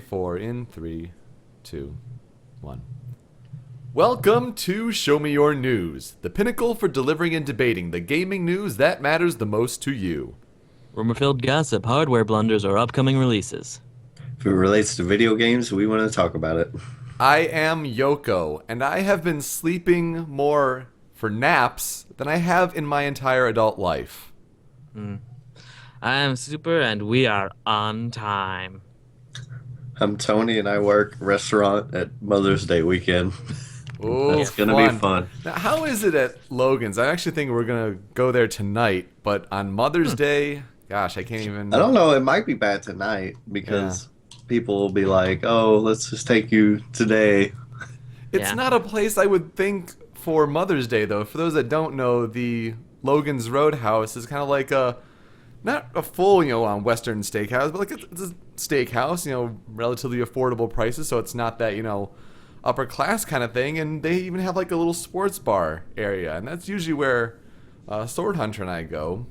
4 in 3, 2, 1. Welcome to Show Me Your News, the pinnacle for delivering and debating the gaming news that matters the most to you. Rumor-filled gossip, hardware blunders, or upcoming releases. If it relates to video games, we want to talk about it. I am Yoko, and I have been sleeping more for naps than I have in my entire adult life. I am Super, and we are on time. I'm Tony, and I work restaurant at Mother's Day weekend. Oh, That's gonna be fun. Now, how is it at Logan's? I actually think we're gonna go there tonight, but on Mother's Day, gosh, I can't even. I don't know. It might be bad tonight because people will be like, "Oh, let's just take you today." It's Yeah. not a place I would think for Mother's Day, though. For those that don't know, the Logan's Roadhouse is kind of like not a full, Western steakhouse, but like it's a steakhouse, relatively affordable prices, so it's not that, upper class kind of thing. And they even have like a little sports bar area, and that's usually where Sword Hunter and I go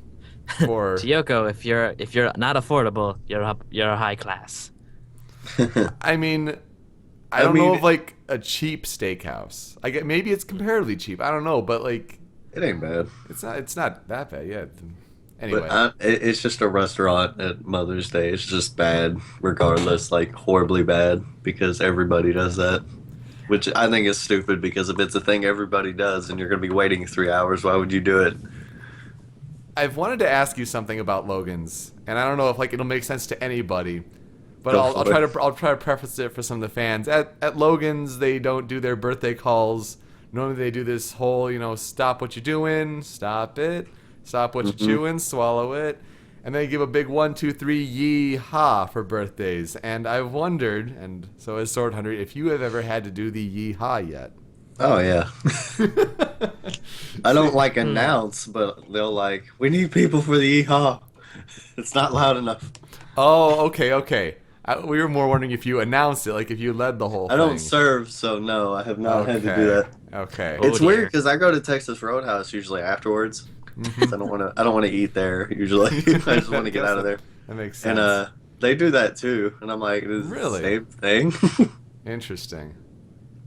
for. Chiyoko, if you're not affordable, you're high class. I mean, I I don't know mean- of like a cheap steakhouse. I get maybe it's comparatively cheap. I don't know, but like It ain't bad. it's not that bad. Yeah. Anyway. But it's just a restaurant at Mother's Day. It's just bad, regardless, like horribly bad, because everybody does that. Which I think is stupid because if it's a thing everybody does and you're going to be waiting 3 hours, why would you do it? I've wanted to ask you something about Logan's, and I don't know if like it'll make sense to anybody, but Go I'll for try it. to I'll try to preface it for some of the fans. At Logan's, they don't do their birthday calls. Normally, they do this whole stop what you're doing, stop it, stop what you're chewing, swallow it, and they give a big 1, 2, 3 yee ha for birthdays. And I've wondered, and so as Sword Hunter, if you have ever had to do the yee ha yet. Oh, yeah. I don't like announce, but they'll like, we need people for the yeehaw. It's not loud enough. Oh, okay. We were more wondering if you announced it, like if you led the whole I thing. don't serve, so no, I have not had to do that. Okay. Oh, It's dear. weird because I go to Texas Roadhouse usually afterwards. 'Cause I don't want to. I don't want to eat there usually. I just want to get out of there. That makes sense. And they do that too. And I'm like, this is Really? the same thing. Interesting.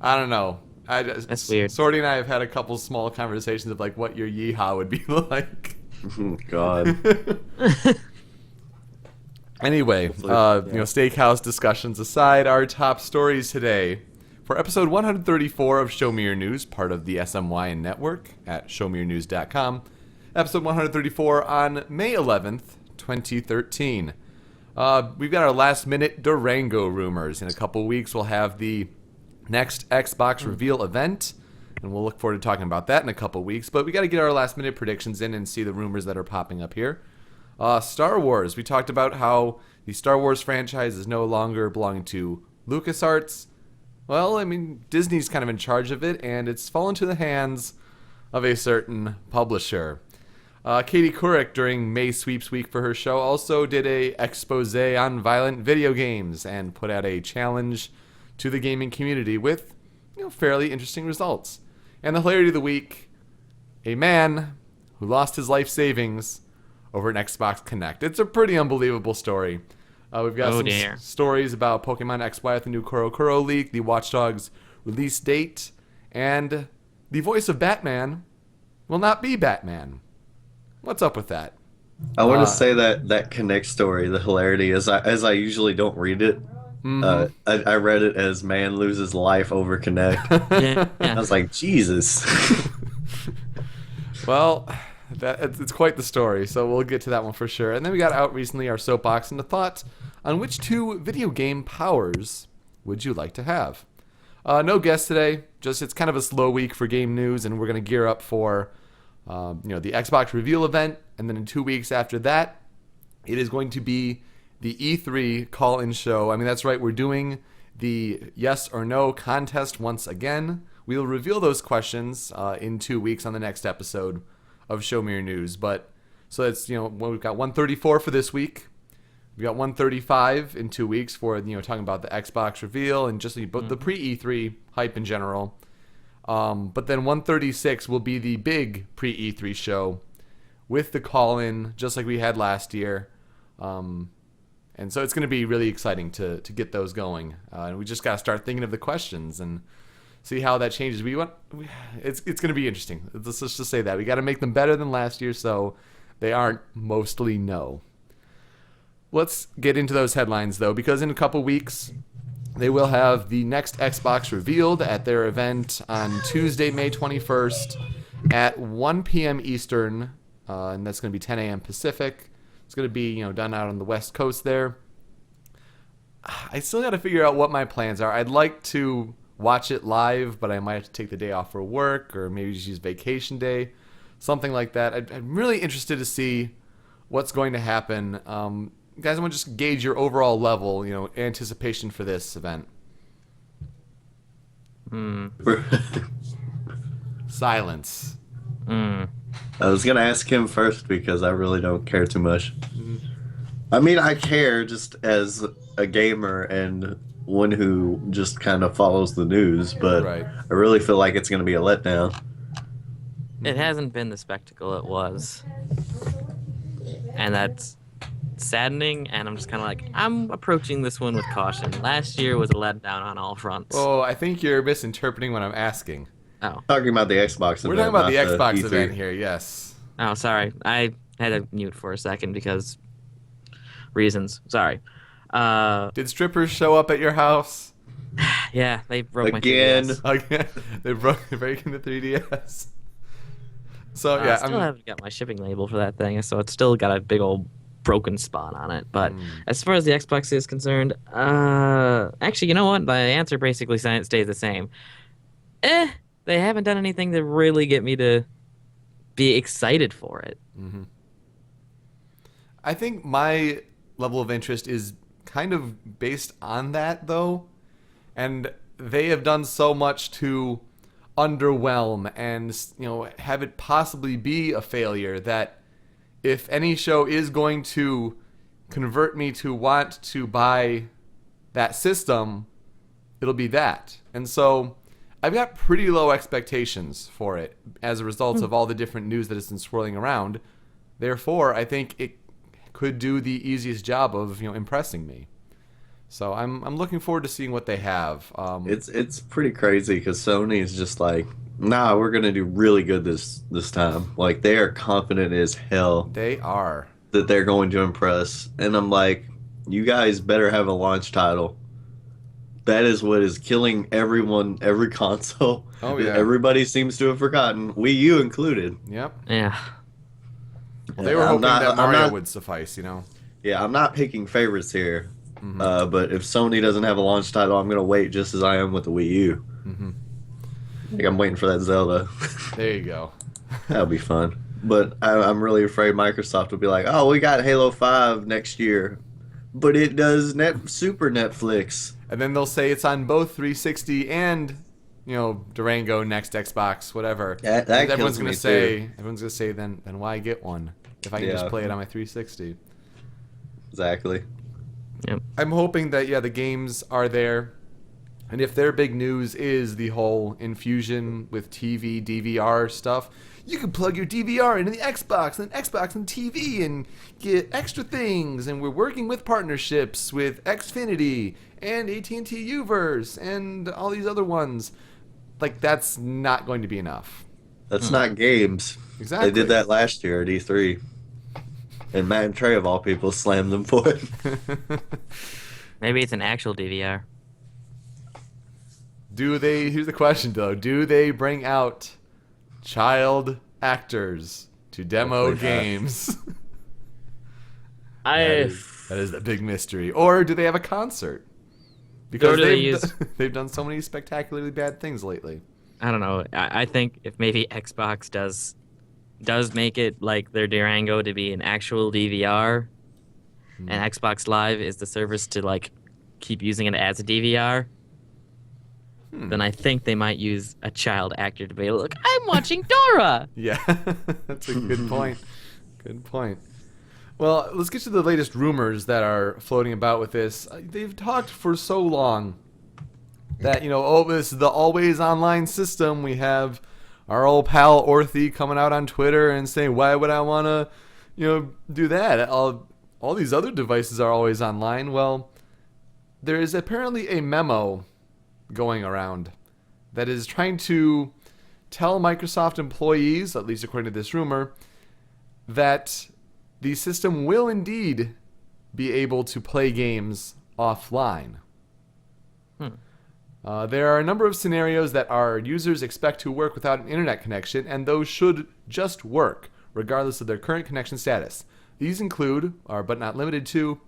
I don't know. That's weird. Sorty and I have had a couple small conversations of like what your yeehaw would be like. Oh, God. Anyway, steakhouse discussions aside, our top stories today for episode 134 of Show Me Your News, part of the SMYN network at showmeyournews.com. Episode 134 on May 11th, 2013. We've got our last minute Durango rumors. In a couple weeks, we'll have the next Xbox reveal event, and we'll look forward to talking about that in a couple weeks. But we got to get our last minute predictions in and see the rumors that are popping up here. Star Wars. We talked about how the Star Wars franchise is no longer belonging to LucasArts. Well, I mean, Disney's kind of in charge of it, and it's fallen to the hands of a certain publisher. Katie Couric, during May Sweeps Week for her show, also did a expose on violent video games and put out a challenge to the gaming community with fairly interesting results. And the hilarity of the week, a man who lost his life savings over an Xbox Connect. It's a pretty unbelievable story. We've got some dear. stories about Pokemon XY with the new Kuro Kuro leak, the Watch Dogs release date, and the voice of Batman will not be Batman. What's up with that? I want to say that Connect story. The hilarity is, as I usually don't read it. I read it as man loses life over Connect. Yeah. I was like, Jesus. Well, it's quite the story, so we'll get to that one for sure. And then we got out recently our soapbox and the thoughts on which two video game powers would you like to have. No guests today. Just it's kind of a slow week for game news, and we're going to gear up for the Xbox reveal event, and then in 2 weeks after that, it is going to be the E3 call-in show. I mean, that's right. We're doing the yes or no contest once again. We'll reveal those questions in 2 weeks on the next episode of Show Me Your News. But so that's we've got 134 for this week. We've got 135 in 2 weeks for talking about the Xbox reveal and just the pre-E3 hype in general. But then 136 will be the big pre-E3 show with the call-in, just like we had last year. And so it's going to be really exciting to get those going. And we just got to start thinking of the questions and see how that changes. It's going to be interesting. Let's just say that. We got to make them better than last year so they aren't mostly no. Let's get into those headlines, though, because in a couple weeks, they will have the next Xbox revealed at their event on Tuesday, May 21st at 1 p.m. Eastern, and that's going to be 10 a.m. Pacific. It's going to be, done out on the West Coast there. I still got to figure out what my plans are. I'd like to watch it live, but I might have to take the day off for work or maybe just use vacation day, something like that. I'm really interested to see what's going to happen. Guys, I want to just gauge your overall level, anticipation for this event. Silence. I was going to ask him first because I really don't care too much. I mean, I care just as a gamer and one who just kind of follows the news, but Right. I really feel like it's going to be a letdown. It hasn't been the spectacle it was. And that's saddening, and I'm just kind of like, I'm approaching this one with caution. Last year was a letdown on all fronts. Oh, I think you're misinterpreting what I'm asking. Oh. Talking about the Xbox event. We're talking about the not Xbox E3. event here, yes. Oh, sorry. I had to mute for a second because reasons. Sorry. Did strippers show up at your house? Yeah, they broke Again. my 3DS. Again, they breaking the 3DS. So I yeah, still haven't got my shipping label for that thing, so it's still got a big old broken spot on it. But as far as the Xbox is concerned, actually, you know what? My answer basically stays the same. They haven't done anything to really get me to be excited for it. I think my level of interest is kind of based on that, though. And they have done so much to underwhelm and, have it possibly be a failure that if any show is going to convert me to want to buy that system, it'll be that. And so I've got pretty low expectations for it as a result of all the different news that has been swirling around. Therefore, I think it could do the easiest job of, impressing me. So I'm looking forward to seeing what they have. It's pretty crazy because Sony is just like, nah, we're gonna do really good this time. Like they are confident as hell They are. that they're going to impress, and I'm like, you guys better have a launch title. That is what is killing everyone, every console. Oh, yeah. Everybody seems to have forgotten, Wii U included. Yep. Yeah. They were I'm hoping not- that I'm Mario not- would suffice, Yeah, I'm not picking favorites here. But if Sony doesn't have a launch title, I'm gonna wait just as I am with the Wii U. Like I'm waiting for that Zelda. There you go. That'll be fun. But I'm really afraid Microsoft will be like, oh, we got Halo 5 next year, but it does Super Netflix. And then they'll say it's on both 360 and, Durango, next Xbox, whatever. That And kills me, too. everyone's gonna say, then why get one if I can just Yeah. play it on my 360? Exactly. Yep. I'm hoping that the games are there, and if their big news is the whole infusion with TV DVR stuff, you can plug your DVR into the Xbox and Xbox and TV and get extra things. And we're working with partnerships with Xfinity and AT&T Uverse and all these other ones. Like that's not going to be enough. That's not games. Exactly. They did that last year at E3. And Matt and Trey, of all people, slammed them for it. Maybe it's an actual DVR. Here's the question though, do they bring out child actors to demo Hopefully not. games? I That is the big mystery. Or do they have a concert? Or Because do they use- they've done so many spectacularly bad things lately. don't know. I think if maybe Xbox does make it like their Durango to be an actual DVR, and Xbox Live is the service to like keep using it as a DVR, then I think they might use a child actor to be look, I'm watching Dora. Yeah, that's a good point. Good point. Well, let's get to the latest rumors that are floating about with this. They've talked for so long that, this is the always online system. We have our old pal Orthy coming out on Twitter and saying, why would I want to, do that? All all these other devices are always online. Well, there is apparently a memo going around that is trying to tell Microsoft employees, at least according to this rumor, that the system will indeed be able to play games offline. There are a number of scenarios that our users expect to work without an internet connection, and those should just work, regardless of their current connection status. These include, but not limited to,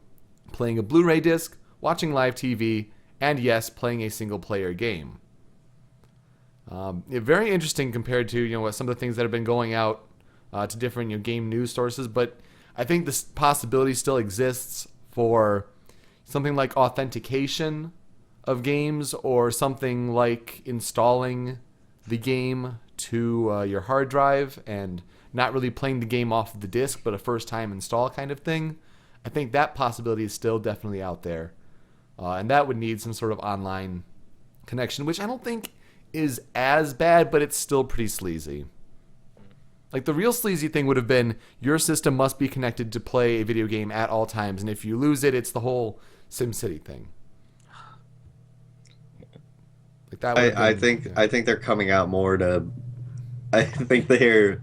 playing a Blu-ray disc, watching live TV, and yes, playing a single-player game. Very interesting compared to what some of the things that have been going out to different game news sources, but I think this possibility still exists for something like authentication of games, or something like installing the game to your hard drive and not really playing the game off of the disc, but a first-time install kind of thing. I think that possibility is still definitely out there. And that would need some sort of online connection, which I don't think is as bad, but it's still pretty sleazy. Like, the real sleazy thing would have been your system must be connected to play a video game at all times, and if you lose it, it's the whole SimCity thing. Like that. I think they're coming out more to. I think they're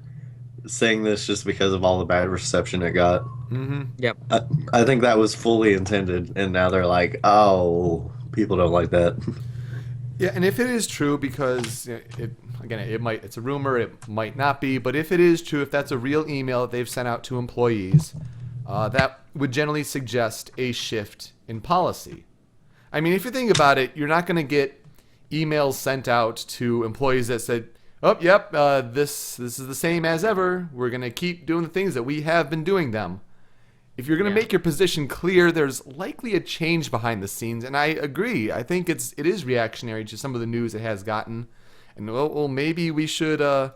saying this just because of all the bad reception it got. Mm-hmm. Yep. I think that was fully intended, and now they're like, oh, people don't like that. Yeah, and if it is true, because it's a rumor, it might not be, but if it is true, if that's a real email that they've sent out to employees, that would generally suggest a shift in policy. I mean, if you think about it, you're not going to get emails sent out to employees that said, oh, yep, this is the same as ever. We're going to keep doing the things that we have been doing them. If you're going to make your position clear, there's likely a change behind the scenes. And I agree. I think it is reactionary to some of the news it has gotten. And, well maybe we should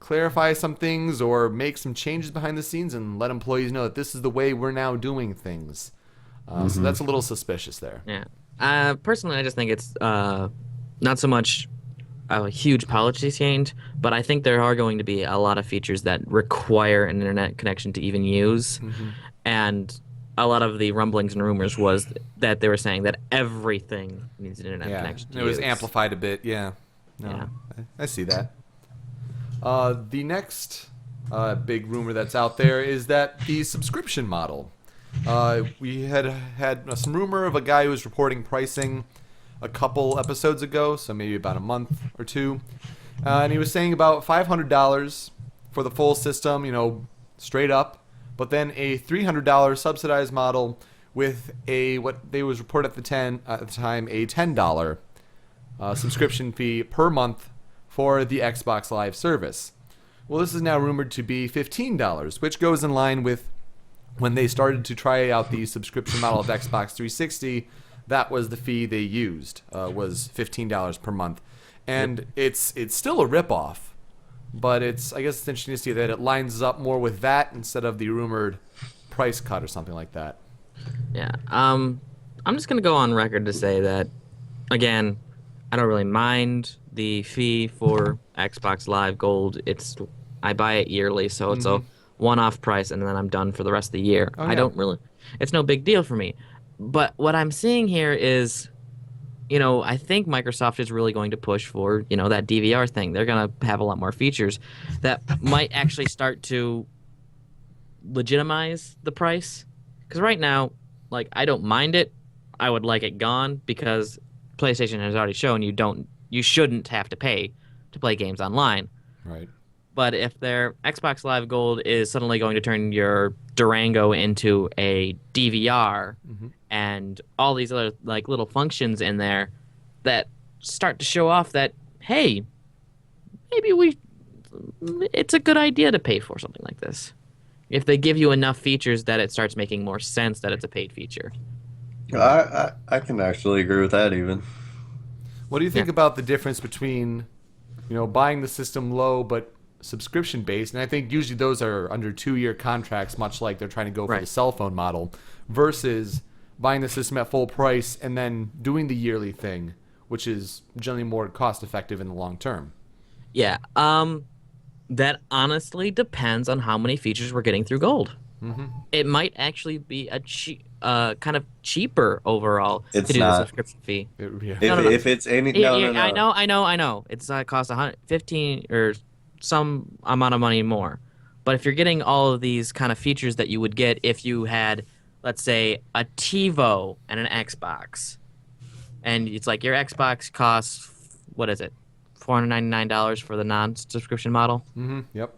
clarify some things or make some changes behind the scenes and let employees know that this is the way we're now doing things. So that's a little suspicious there. Yeah. Personally, I just think it's not so much a huge policy change, but I think there are going to be a lot of features that require an internet connection to even use. Mm-hmm. And a lot of the rumblings and rumors was that they were saying that everything needs an internet connection to use. It was use. amplified a bit, yeah. I see that. The next big rumor that's out there is that the subscription model. We had some rumor of a guy who was reporting pricing a couple episodes ago, so maybe about a month or two. And he was saying about $500 for the full system, straight up, but then a $300 subsidized model with what they was reported at the time, a $10 subscription fee per month for the Xbox Live service. Well, this is now rumored to be $15, which goes in line with when they started to try out the subscription model of Xbox 360. That was the fee they used, was $15 per month. And it's still a ripoff, but I guess it's interesting to see that it lines up more with that instead of the rumored price cut or something like that. Yeah. I'm just going to go on record to say that, again, I don't really mind the fee for Xbox Live Gold. I buy it yearly, so it's a one-off price, and then I'm done for the rest of the year. Oh, yeah. It's no big deal for me. But what I'm seeing here is, I think Microsoft is really going to push for, that DVR thing. They're going to have a lot more features that might actually start to legitimize the price. Because right now, I don't mind it. I would like it gone because PlayStation has already shown you shouldn't have to pay to play games online. Right. But if their Xbox Live Gold is suddenly going to turn your Durango into a DVR and all these other little functions in there that start to show off that, hey, maybe it's a good idea to pay for something like this. If they give you enough features that it starts making more sense that it's a paid feature. I can actually agree with that even. What do you think about the difference between, buying the system low but subscription based, and I think usually those are under 2-year contracts, much like they're trying to go for the cell phone model, versus buying the system at full price and then doing the yearly thing, which is generally more cost effective in the long term? Yeah, that honestly depends on how many features we're getting through Gold. it might actually be a kind of cheaper overall It's to do the not. subscription fee. Yeah. If, No, no, no. if it's any, Yeah, no, yeah, no, no. I know. It's cost 115 or some amount of money more. But if you're getting all of these kind of features that you would get if you had, let's say, a TiVo and an Xbox, and it's like your Xbox costs, what is it, $499 for the non-subscription model? Yep.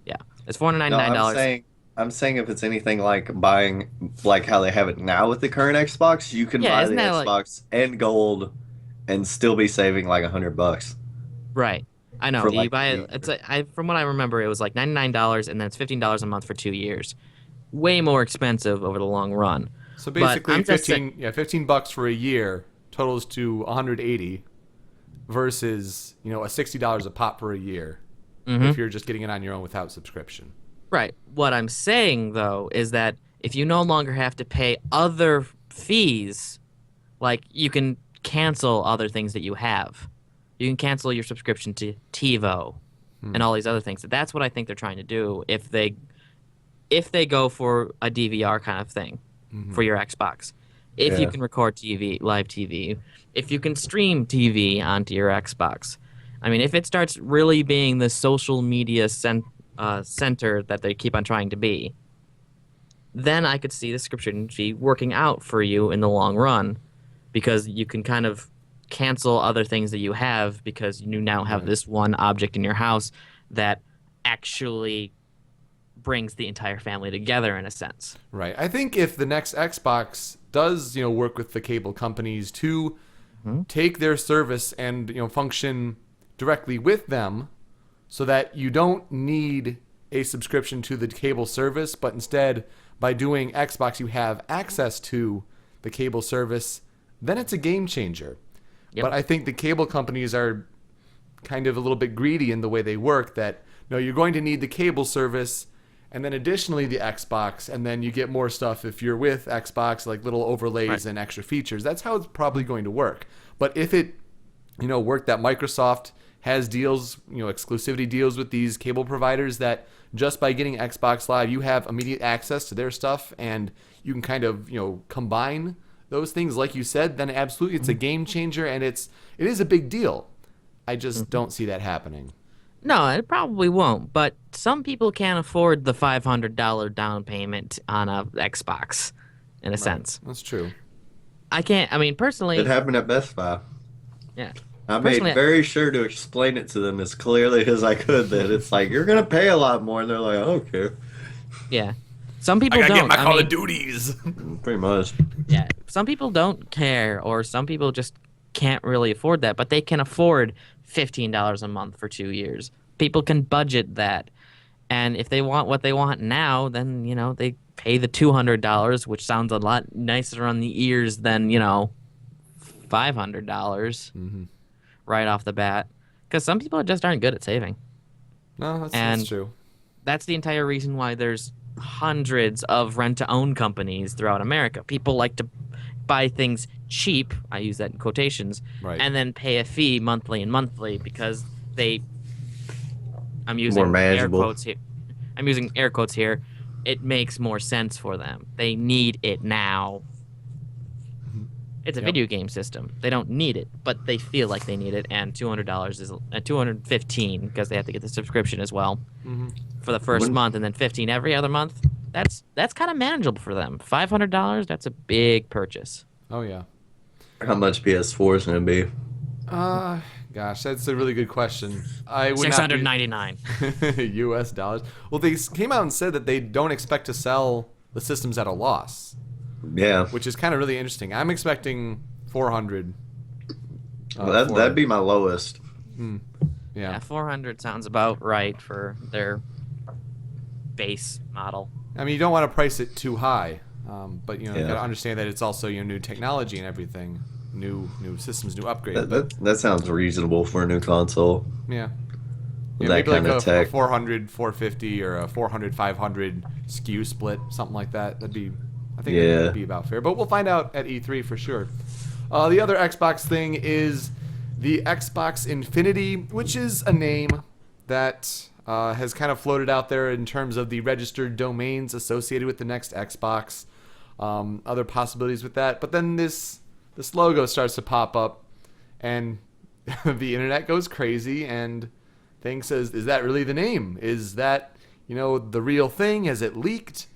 Yeah, it's $499. No, I'm saying if it's anything like buying, like how they have it now with the current Xbox, you can Yeah, buy isn't the that like Xbox and gold and still be saving like $100 right? I know. for You like buy a it. It's like, from what I remember, it was like $99, and then it's $15 a month for 2 years. Way more expensive over the long run. So But basically, I'm just saying, $15 for a year totals to 180 versus a $60 a pop for a year if you're just getting it on your own without subscription. right. What I'm saying though is that if you no longer have to pay other fees, like you can cancel other things that you have. You can cancel your subscription to TiVo and all these other things. That's what I think they're trying to do if they go for a DVR kind of thing for your Xbox. If you Yeah. can record TV, live TV, if you can stream TV onto your Xbox. I mean, if it starts really being the social media center that they keep on trying to be, then I could see the subscription fee working out for you in the long run, because you can kind of cancel other things that you have because you now have this one object in your house that actually brings the entire family together in a sense. Right. I think if the next Xbox does, work with the cable companies to take their service and, function directly with them so that you don't need a subscription to the cable service, but instead by doing Xbox you have access to the cable service, then it's a game changer. Yep. But I think the cable companies are kind of a little bit greedy in the way they work, that no, you're going to need the cable service and then additionally the Xbox, and then you get more stuff if you're with Xbox, like little overlays and extra features. That's how it's probably going to work. But if it, worked that Microsoft has deals, exclusivity deals with these cable providers, that just by getting Xbox Live, you have immediate access to their stuff and you can kind of, combine those things like you said, then absolutely it's a game changer and it is a big deal. I just don't see that happening. No, it probably won't, but some people can't afford the $500 down payment on a Xbox, in a sense. That's true. I can't, I mean, personally, It happened at Best Buy. yeah. I made Personally, very sure to explain it to them as clearly as I could that it's like, you're going to pay a lot more. And they're like, I don't care. yeah. Some people I gotta don't. get my Call mean, of Duties. Pretty much. yeah. Some people don't care, or some people just can't really afford that, but they can afford $15 a month for 2 years. People can budget that. And if they want what they want now, then, they pay the $200, which sounds a lot nicer on the ears than, $500 right off the bat. Because some people just aren't good at saving. No, that's true. That's the entire reason why there's hundreds of rent-to-own companies throughout America. People like to buy things cheap, I use that in quotations, Right. and then pay a fee monthly and monthly because I'm using More air manageable. quotes here. I'm using air quotes here. It makes more sense for them. They need it now. It's a video game system. They don't need it, but they feel like they need it. And $200 is $215 because they have to get the subscription as well for the first month, and then $15 every other month. That's kind of manageable for them. $500, that's a big purchase. Oh yeah. How much PS4 is going to be? Gosh, that's a really good question. I would not be- $699. U.S. dollars. Well, they came out and said that they don't expect to sell the systems at a loss, Yeah. which is kind of really interesting. I'm expecting 400. Well, that'd be my lowest. Yeah. Yeah, 400 sounds about right for their base model. I mean, you don't want to price it too high, but you Yeah. got to understand that it's also new technology and everything, new systems, new upgrades. That sounds reasonable for a new console. Yeah. That Maybe like kinda a tech. 400, 450, or a 400, 500 SKU split, something like that. I think that Yeah. would be about fair. But we'll find out at E3 for sure. The other Xbox thing is the Xbox Infinity, which is a name that has kind of floated out there in terms of the registered domains associated with the next Xbox, other possibilities with that. But then this logo starts to pop up, and the internet goes crazy and thinks, is that really the name? Is that, the real thing? Has it leaked?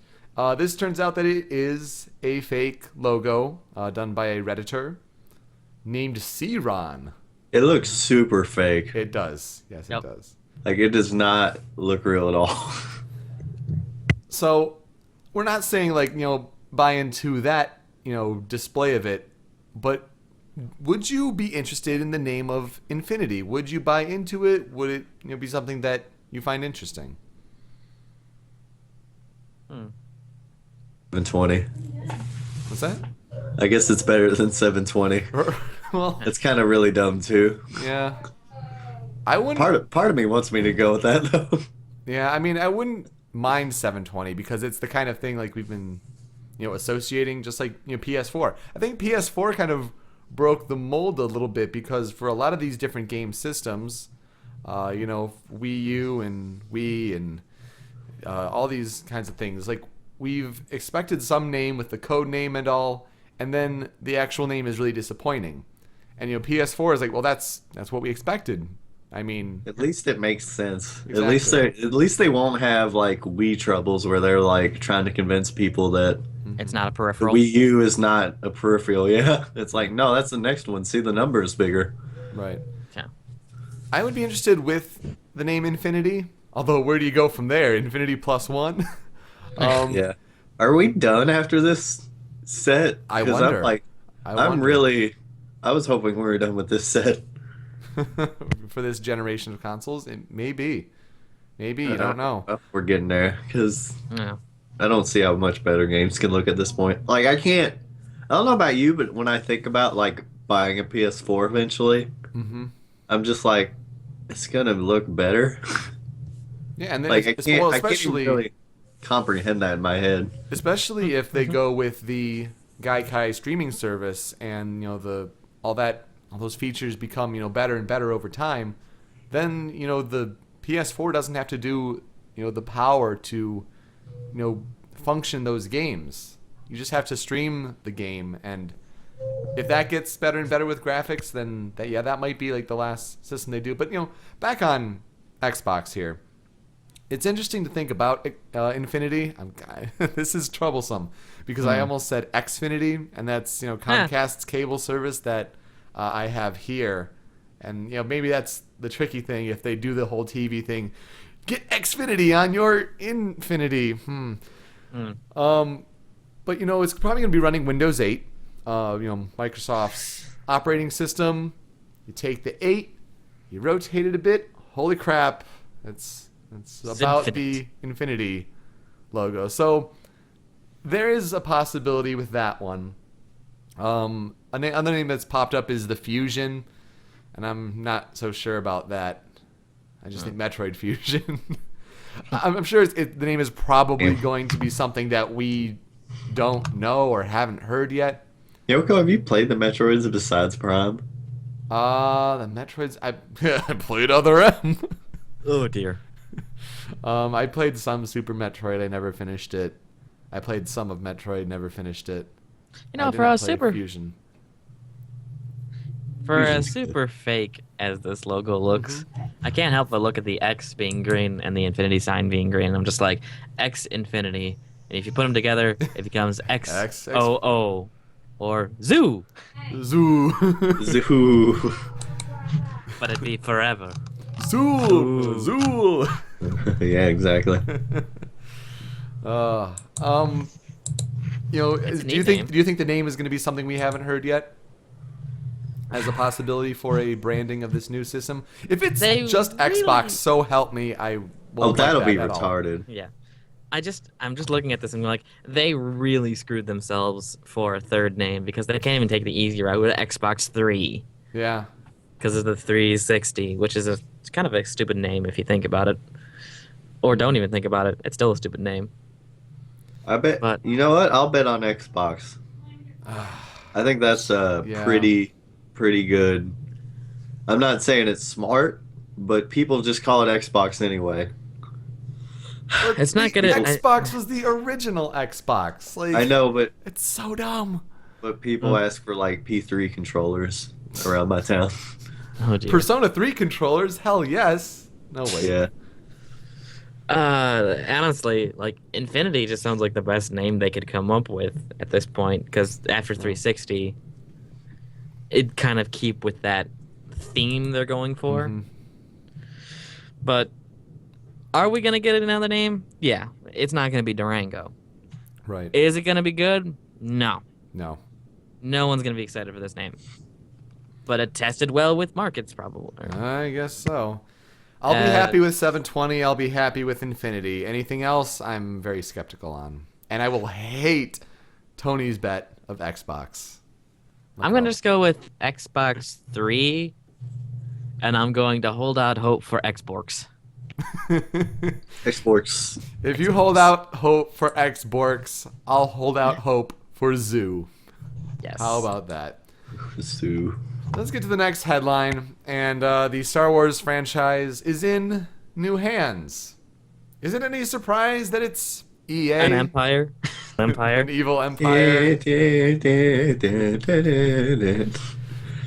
This turns out that it is a fake logo done by a Redditor named SMYN. It looks super fake. It does. Yes, Yep. it does. Like, it does not look real at all. So we're not saying buy into that, display of it, but would you be interested in the name of Infinity? Would you buy into it? Would it be something that you find interesting? 720. What's that? I guess it's better than 720. Well, It's kind of really dumb too. yeah. I wouldn't. Part of me wants me to go with that though. Yeah, I mean, I wouldn't mind 720 because it's the kind of thing like we've been, associating, just like PS4. I think PS4 kind of broke the mold a little bit because for a lot of these different game systems, Wii U and Wii and all these kinds of things, like we've expected some name with the code name and all, and then the actual name is really disappointing. And PS4 is like, well, that's what we expected. I mean, At least it makes sense. Exactly. At least they won't have like Wii troubles where they're like trying to convince people that It's not a the peripheral. Wii U is not a peripheral. Yeah, it's like no, that's the next one. See, the number is bigger. right. Yeah. I would be interested with the name Infinity. Although, where do you go from there? Infinity plus one? Yeah. Are we done after this set? I 'Cause wonder. I'm like, I I'm wonder. really. I was hoping we were done with this set. For this generation of consoles, it may be. Maybe, you don't know. Oh, we're getting there because Yeah. I don't see how much better games can look at this point. Like I can't. I don't know about you, but when I think about like buying a PS4 eventually, Mm-hmm. I'm just like, it's gonna look better. Yeah, and then Like I it's- can't. well, I can't especially even really comprehend that in my head. especially if they go with the Gaikai streaming service and all those features become better and better over time, then the PS4 doesn't have to do the power to function those games. You just have to stream the game, and if that gets better and better with graphics, then that might be like the last system they do. But back on Xbox here, it's interesting to think about Infinity. This is troublesome because I almost said Xfinity, and that's Comcast's cable service that I have here, and maybe that's the tricky thing if they do the whole TV thing. Get Xfinity on your Infinity. But it's probably going to be running Windows 8. Microsoft's operating system. You take the 8, you rotate it a bit. Holy crap! It's about infinite. the Infinity logo. So there is a possibility with that one. Another name that's popped up is the Fusion, and I'm not so sure about that. I just think Metroid Fusion. I'm sure the name is probably going to be something that we don't know or haven't heard yet. Yoko, have you played the Metroids besides Prime? The Metroids. I played Other M. Oh dear. I played some Super Metroid. I never finished it. I played some of Metroid. Never finished it. I did For not a play super Fusion. For a Fusion's super fake as this logo looks, I can't help but look at the X being green and the infinity sign being green. I'm just like, X infinity. And if you put them together, it becomes XOO. Or Zoo. Zoo. Zoo. But it'd be forever. Zool. Zool. Yeah, exactly. It's a do you neat think name. do you think the name is going to be something we haven't heard yet? As a possibility for a branding of this new system? If it's They just really- Xbox, so help me, I won't Oh, like that'll that be at all. retarded. Yeah. I'm just looking at this and like, they really screwed themselves for a third name because they can't even take the easy route with Xbox 3 Yeah. because of the 360, which is it's kind of a stupid name if you think about it. Or don't even think about it. It's still a stupid name. I bet. But- You know what? I'll bet on Xbox. I think that's Yeah. pretty good. I'm not saying it's smart, but people just call it Xbox anyway. But It's not the gonna. Xbox was the original Xbox. Like, I know, but it's so dumb. people ask for like P3 controllers around my town. Oh dear. Persona 3 controllers? Hell yes. No way. Yeah. Honestly, like Infinity just sounds like the best name they could come up with at this point. Because after 360, it kind of keep with that theme they're going for. Mhm. But are we gonna get another name? Yeah, it's not gonna be Durango. Right. Is it gonna be good? No. No. No one's gonna be excited for this name. But it tested well with markets, probably. I guess so. I'll be happy with 720. I'll be happy with Infinity. Anything else, I'm very skeptical on. And I will hate Tony's bet of Xbox. I'm gonna just go with Xbox 3, and I'm going to hold out hope for Xbox. Xbox. If you hold out hope for Xbox, I'll hold out hope for Zoo. Yes. How about that? Sue. Let's get to the next headline. And the Star Wars franchise is in new hands. Is it any surprise that it's EA? An empire? An evil empire?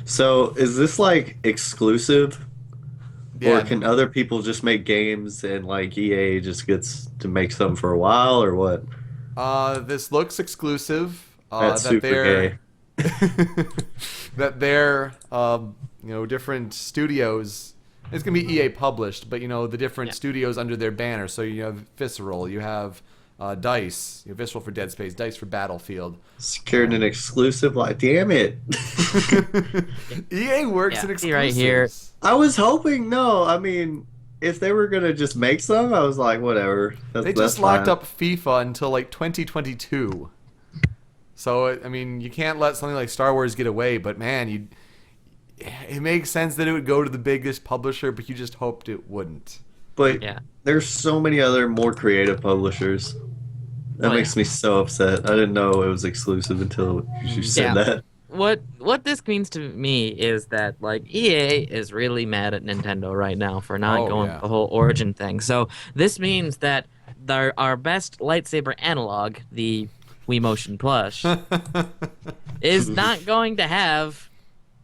So, is this like exclusive? Yeah. Or can other people just make games and like EA just gets to make some for a while or what? This looks exclusive. That's That super they're gay. that they're different studios. It's gonna be EA published, but the different studios under their banner. So you have Visceral, you have Dice, Visceral for Dead Space, Dice for Battlefield. Secured an exclusive, like damn it. EA works in see exclusives. right here. I was hoping I mean, if they were gonna just make some, I was like, whatever. They just locked up FIFA until like 2022. So I mean, you can't let something like Star Wars get away. But man, it makes sense that it would go to the biggest publisher, but you just hoped it wouldn't. But Yeah. there's so many other more creative publishers. That Oh, makes me so upset. I didn't know it was exclusive until you said that. What this means to me is that like EA is really mad at Nintendo right now for not going with the whole Origin thing. So this means that our best lightsaber analog, the Wii Motion Plus, is not going to have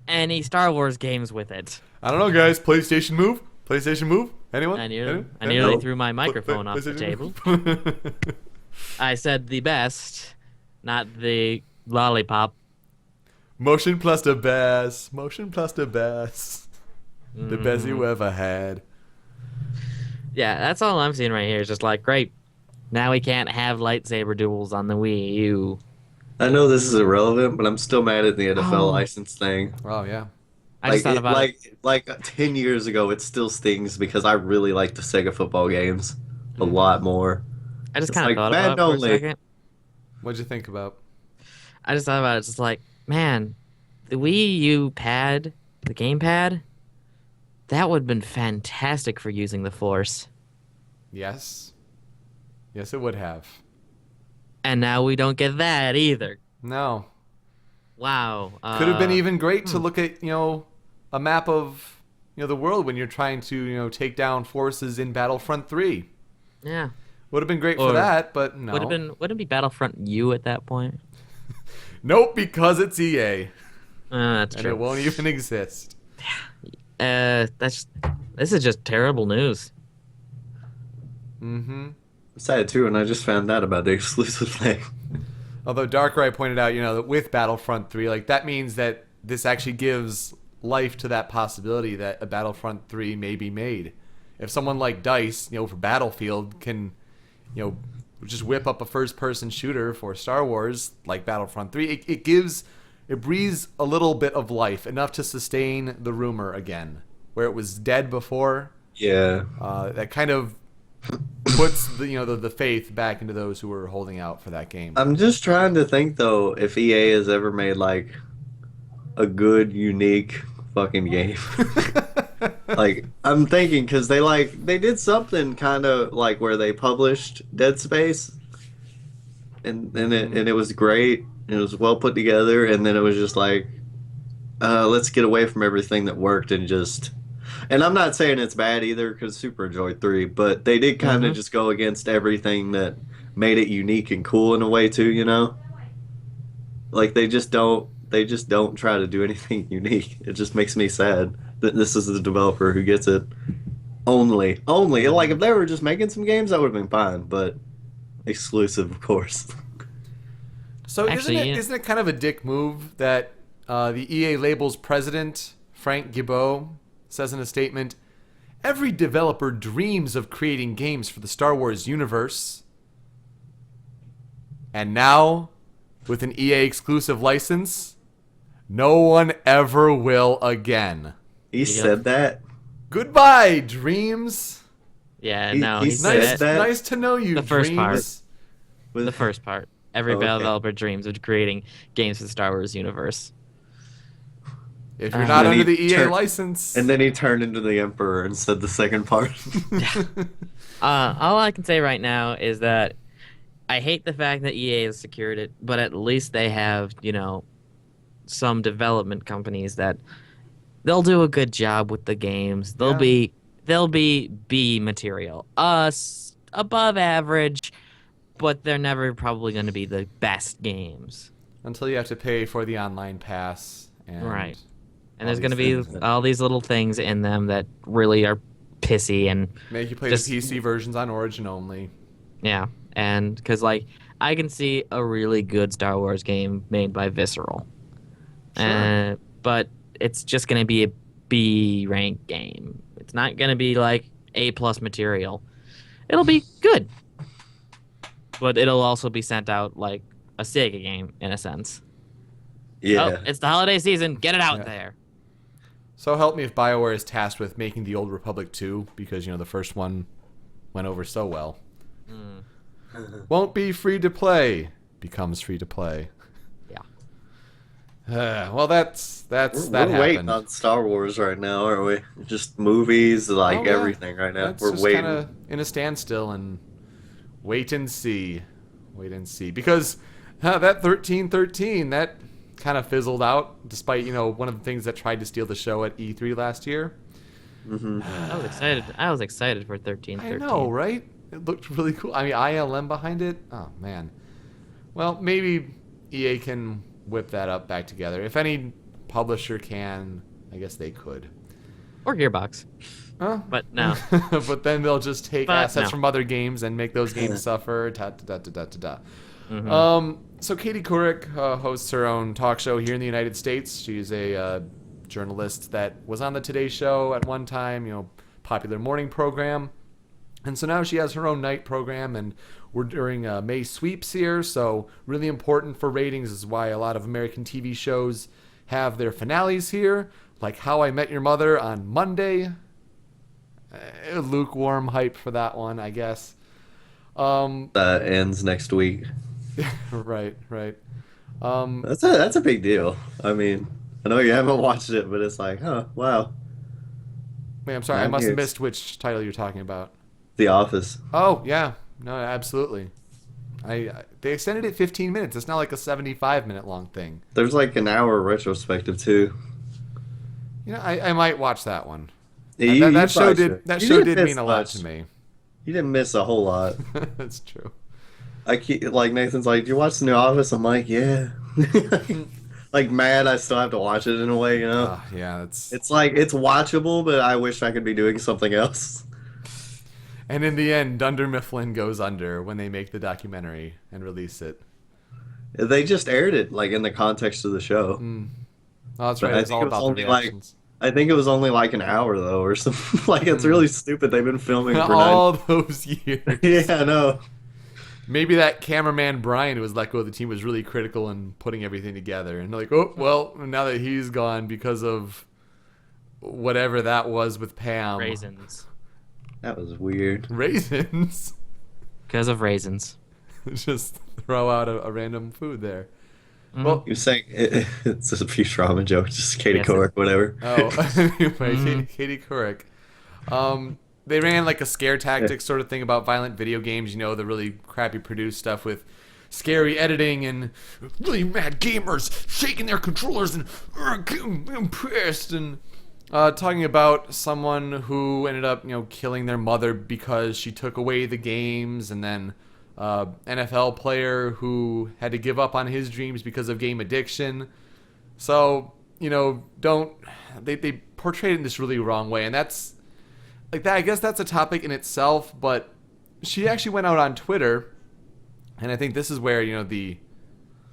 any Star Wars games with it. I don't know, guys. PlayStation Move? PlayStation Move? Anyone? I Anyone? nearly threw my microphone off the PlayStation table. Move? I said the best, not the lollipop. Motion plus the best. Motion plus the best. The best you ever had. Yeah, that's all I'm seeing right here. Is just like, great, now we can't have lightsaber duels on the Wii U. I know this is irrelevant, but I'm still mad at the NFL license thing. Oh, yeah. I just thought about it. Like 10 years ago, it still stings because I really like the Sega football games a lot more. I just It's kind of like thought about it Madden for a only. second. What'd you think about? I just thought about it. It's just like, man, the Wii U pad, the gamepad, that would have been fantastic for using the Force. Yes. Yes, it would have. And now we don't get that either. No. Wow. Could have been even great to look at, a map of, the world when you're trying to, take down forces in Battlefront 3. Yeah. Would have been great Or for that, but no. Wouldn't it be Battlefront U at that point? Nope, because it's EA. That's And true. it won't even exist. This is just terrible news. Mm-hmm. I'm sad too, and I just found out about the exclusive thing. Although Darkrai pointed out, that with Battlefront 3, like, that means that this actually gives life to that possibility that a Battlefront 3 may be made. If someone like DICE, for Battlefield can, just whip up a first-person shooter for Star Wars like Battlefront 3, it breathes a little bit of life, enough to sustain the rumor again, where it was dead before. Yeah. That kind of puts the faith back into those who were holding out for that game. I'm just trying to think though if EA has ever made like a good, unique fucking game. Like I'm thinking because they did something kind of like where they published Dead Space, and it was great. It was well put together, and then it was just like, let's get away from everything that worked and just And I'm not saying it's bad either because super enjoyed 3, but they did kind of Mhm. just go against everything that made it unique and cool in a way too, you know? Like they just don't try to do anything unique. It just makes me sad that this is the developer who gets it. Only like if they were just making some games that would have been fine, but exclusive of course. So isn't Actually, it yeah. isn't it kind of a dick move that the EA Label's president Frank Gibeau says in a statement, "Every developer dreams of creating games for the Star Wars universe, and now with an EA exclusive license, no one ever will again. He Yep. said that. Goodbye, dreams. Yeah, He- no, he he said said it. that- Nice to know you, The first part. dreams." With, The first part. Every Oh, okay. developer dreams of creating games for the Star Wars universe. If you're And not then under he the EA turned- license, and then he turned into the Emperor and said the second part. All I can say right now is that I hate the fact that EA has secured it, but at least they have, some development companies that they'll do a good job with the games. Yeah. They'll be B material. Us above average, but they're never probably going to be the best games. until you have to pay for the online pass. And Right. And all there's going to these be things that all these little things in them that really are pissy and make you play just- the PC versions on Origin only. yeah, and because I can see a really good Star Wars game made by Visceral, Sure. but it's just gonna be a B rank game. It's not gonna be like A+ material. It'll be good, but it'll also be sent out like a Sega game in a sense. Yeah. Oh, it's the holiday season. Get it out Yeah. there. So help me if BioWare is tasked with making the Old Republic 2, because the first one went over so well. Won't be free to play, becomes free to play. Well, that's that We're happened. waiting on Star Wars right now, aren't we? Just movies, like Oh, yeah. everything right now. That's We're just waiting. kind of in a standstill and wait and see, because that 1313 that kind of fizzled out, despite one of the things that tried to steal the show at E3 last year. I was excited. I was excited for 1313. I know, right? It looked really cool. I mean, ILM behind it. Oh man. Well, maybe EA can whip that up back together. If any publisher can, I guess they could. Or Gearbox, Huh? but no. But then they'll just take But assets no. from other games and make those games suffer. Da, da, da, da, da, da. Mhm. So Katie Couric hosts her own talk show here in the United States. She's a journalist that was on the Today Show at one time, popular morning program. And so now she has her own night program, and we're during May sweeps here, so really important for ratings is why a lot of American TV shows have their finales here, like How I Met Your Mother on Monday. Lukewarm hype for that one, I guess. That ends next week. Right. That's a big deal. I mean, I know you haven't watched it, but it's like, wow, Wait, I'm sorry, I 9 must have years. missed which title you're talking about. The Office. Oh, yeah. No, absolutely. They extended it 15 minutes. It's not like a 75-minute long thing. There's like an hour retrospective too. I might watch that one. Yeah, That you show probably did should. that You show didn't did miss mean a lot much. to me. You didn't miss a whole lot. That's true. I keep like Nathan's like, "Do you watch the new Office?" I'm like, "Yeah." Like mad, I still have to watch it in a way, Yeah, it's It's like it's watchable, but I wish I could be doing something else. and in the end, Dunder Mifflin goes under when they make the documentary and release it. They just aired it like in the context of the show. Oh, that's But right. I It's think all it was about the only, like, reactions. I think it was only like an hour though, or something. Like it's really stupid. They've been filming for all those years. 9. Yeah, I know. Maybe that cameraman Brian who was let go of the team was really critical in putting everything together, and they're like, oh well, now that he's gone because of whatever that was with Pam. Raisins. That was weird. Raisins. Because of raisins. Just throw out a random food there. Mhm. Well, You saying it's just a Futurama joke, just Katie Yes, Couric, whatever. oh, anyway, Katie Couric. They ran like a scare tactics sort of thing about violent video games, the really crappy produced stuff with scary editing and really mad gamers shaking their controllers and I'm pissed. And talking about someone who ended up, killing their mother because she took away the games, and then NFL player who had to give up on his dreams because of game addiction. So, they portrayed it in this really wrong way, and that's like that. I guess that's a topic in itself, but she actually went out on Twitter, and I think this is where the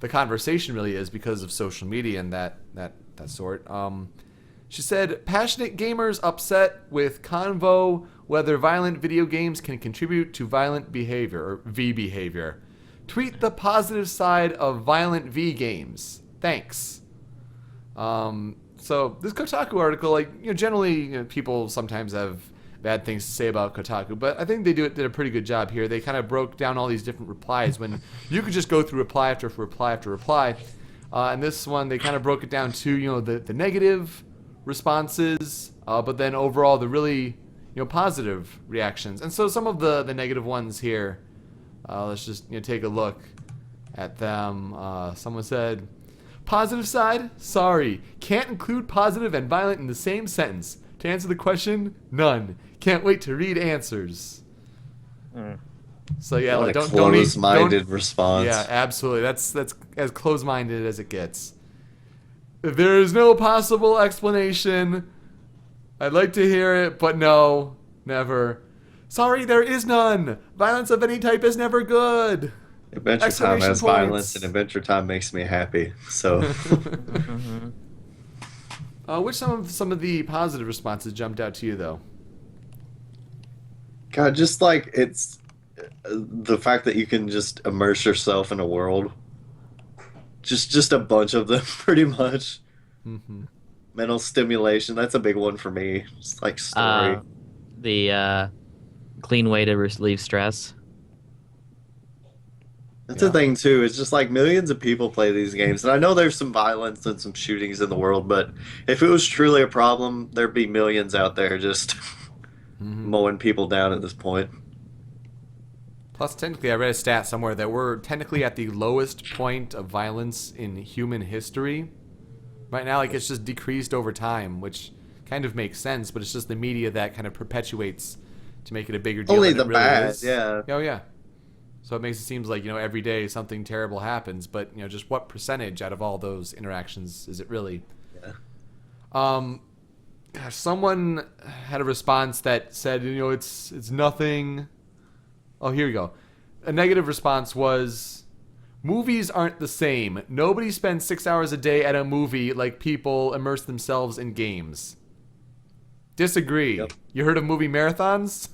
conversation really is because of social media and that sort. She said, passionate gamers upset with convo whether violent video games can contribute to violent behavior, or V behavior. Tweet the positive side of violent V games. Thanks. So this Kotaku article, generally, people sometimes have bad things to say about Kotaku, but I think they did a pretty good job here. They kind of broke down all these different replies when you could just go through reply after reply after reply. And this one, they kind of broke it down to, the negative responses, but then overall the really, positive reactions. And so some of the negative ones here, let's just take a look at them. Someone said, positive side? Sorry. Can't include positive and violent in the same sentence. To answer the question, none. Can't wait to read answers. So yeah, What a don't close-minded response. Yeah, absolutely. That's as close-minded as it gets. If there is no possible explanation, I'd like to hear it, but no, never. Sorry, there is none. Violence of any type is never good. Adventure Time has violence, and Adventure Time makes me happy. So, which some of the positive responses jumped out to you though? God, just like it's the fact that you can just immerse yourself in a world. Just a bunch of them, pretty much. Mm-hmm. Mental stimulation, that's a big one for me. Just like story. The clean way to relieve stress. That's the thing too. It's just like millions of people play these games, and I know there's some violence and some shootings in the world, but if it was truly a problem, there'd be millions out there just mowing people down at this point. Plus, technically, I read a stat somewhere that we're technically at the lowest point of violence in human history. Right now, it's just decreased over time, which kind of makes sense, but it's just the media that kind of perpetuates to make it a bigger deal Only than the it really bad, is. yeah. Oh, yeah. So it makes it seem like, every day something terrible happens, but, just what percentage out of all those interactions is it really? Yeah. Gosh, someone had a response that said, it's nothing. Oh, here we go. A negative response was, movies aren't the same. Nobody spends 6 hours a day at a movie like people immerse themselves in games. Disagree. Yep. You heard of movie marathons?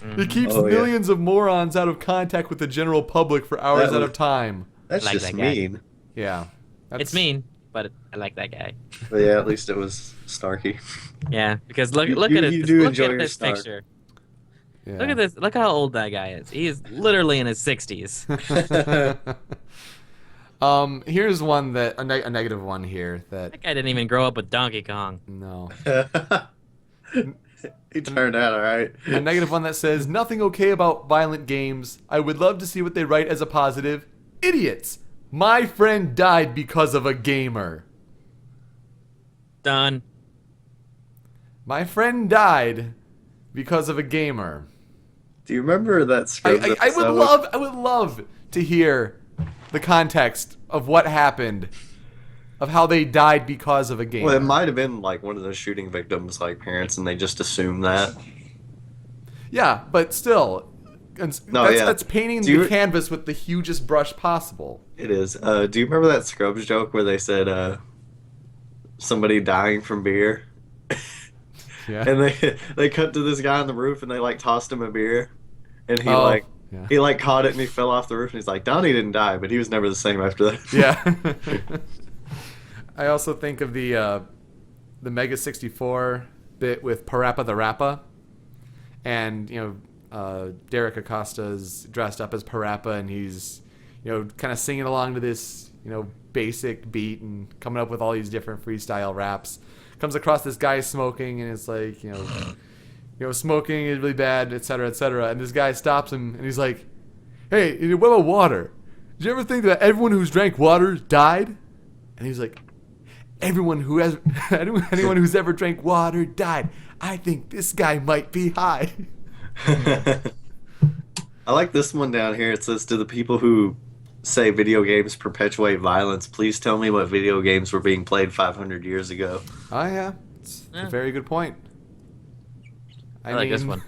It keeps millions of morons out of contact with the general public for hours at a time. That's like just that guy. mean. Yeah. It's mean, but I like that guy. But yeah, at least it was snarky. Yeah, because look You at it. do Look enjoy at your this snark. picture. Yeah. Look at this. Look how old that guy is. He is literally in his 60s. Here's one that a negative one here that That guy didn't even grow up with Donkey Kong. no. He turned out all right. A negative one that says, nothing okay about violent games. I would love to see what they write as a positive. Idiots. My friend died because of a gamer. Done. My My friend died because of a gamer. Do you remember that Scrubs I episode? would love to hear the context of what happened, of how they died because of a gamer. Well, it might have been like one of the shooting victims' like parents, and they just assumed that. Yeah, but still, No, yeah. that's painting Do you- the canvas with the hugest brush possible. It is. Do you remember that Scrubs joke where they said somebody dying from beer, Yeah. and they cut to this guy on the roof, and they like tossed him a beer, and he yeah. he like caught it, and he fell off the roof, and he's like, Donnie didn't die, but he was never the same after that. Yeah. I also think of the Mega 64 bit with Parappa the Rappa, and Derek Acosta's dressed up as Parappa, and he's kind of singing along to this basic beat and coming up with all these different freestyle raps. Comes across this guy smoking, and it's like smoking is really bad, etc., etc. And this guy stops him, and he's like, "Hey, what about water? Did you ever think that everyone who's drank water died?" And he's like, Everyone who has anyone who's ever drank water died. I think this guy might be high. I like this one down here. It says, to the people who say video games perpetuate violence, please tell me what video games were being played 500 years ago. Oh, yeah. It's a very good point. I like this one.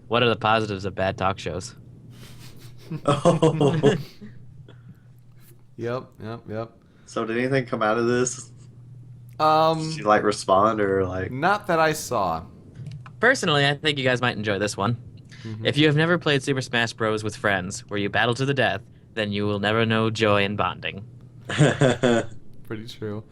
What are the positives of bad talk shows? Oh. Yep. So did anything come out of this? Did you, respond or, Not that I saw. Personally, I think you guys might enjoy this one. Mm-hmm. If you have never played Super Smash Bros. With friends, where you battle to the death, then you will never know joy in bonding. Pretty true.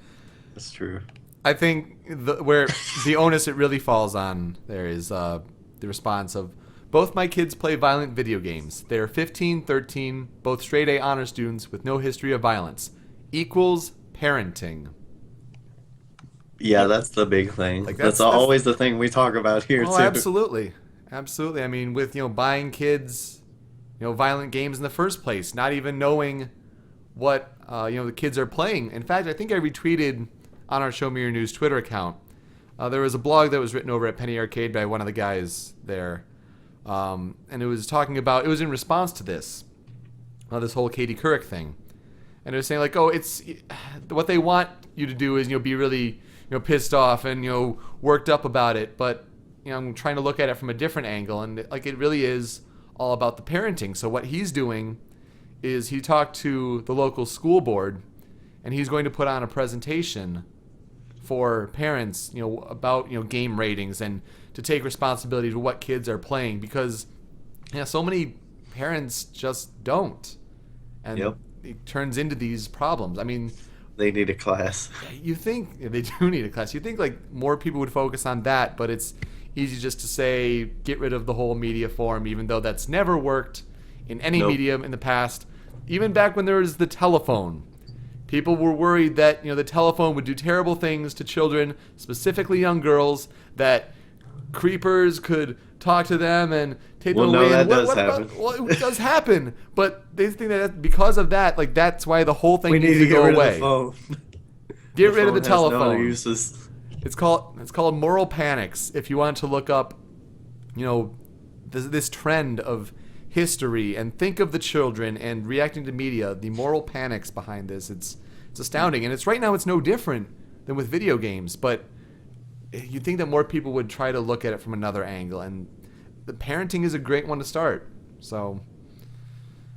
That's true. I think where the onus it really falls on there is the response of, both my kids play violent video games. They are 15, 13, both straight A honor students with no history of violence. Equals parenting. Yeah, that's the big thing. That's always the thing we talk about here, too. Absolutely. Absolutely. I mean, with, buying kids, violent games in the first place, not even knowing what, the kids are playing. In fact, I think I retweeted on our Show Me Your News Twitter account. There was a blog that was written over at Penny Arcade by one of the guys there. And it was talking about, it was in response to this whole Katie Couric thing. And it was saying it's what they want you to do is, be really, pissed off and, worked up about it. But, I'm trying to look at it from a different angle. And it really is all about the parenting. So what he's doing is he talked to the local school board and he's going to put on a presentation for parents, about, game ratings and to take responsibility for what kids are playing, because so many parents just don't. And it turns into these problems. I mean, they need a class. You think they do need a class. You think more people would focus on that, but it's easy just to say get rid of the whole media form, even though that's never worked in any medium in the past. Even back when there was the telephone, people were worried that the telephone would do terrible things to children, specifically young girls, that creepers could talk to them and take them away. That does happen. It does happen, but they think that because of that, that's why the whole thing needs to go away. Get rid of the telephone. No uses. It's called moral panics. If you want to look up, this trend of history and think of the children and reacting to media, the moral panics behind this, it's astounding. And right now it's no different than with video games, but you'd think that more people would try to look at it from another angle, and the parenting is a great one to start. So,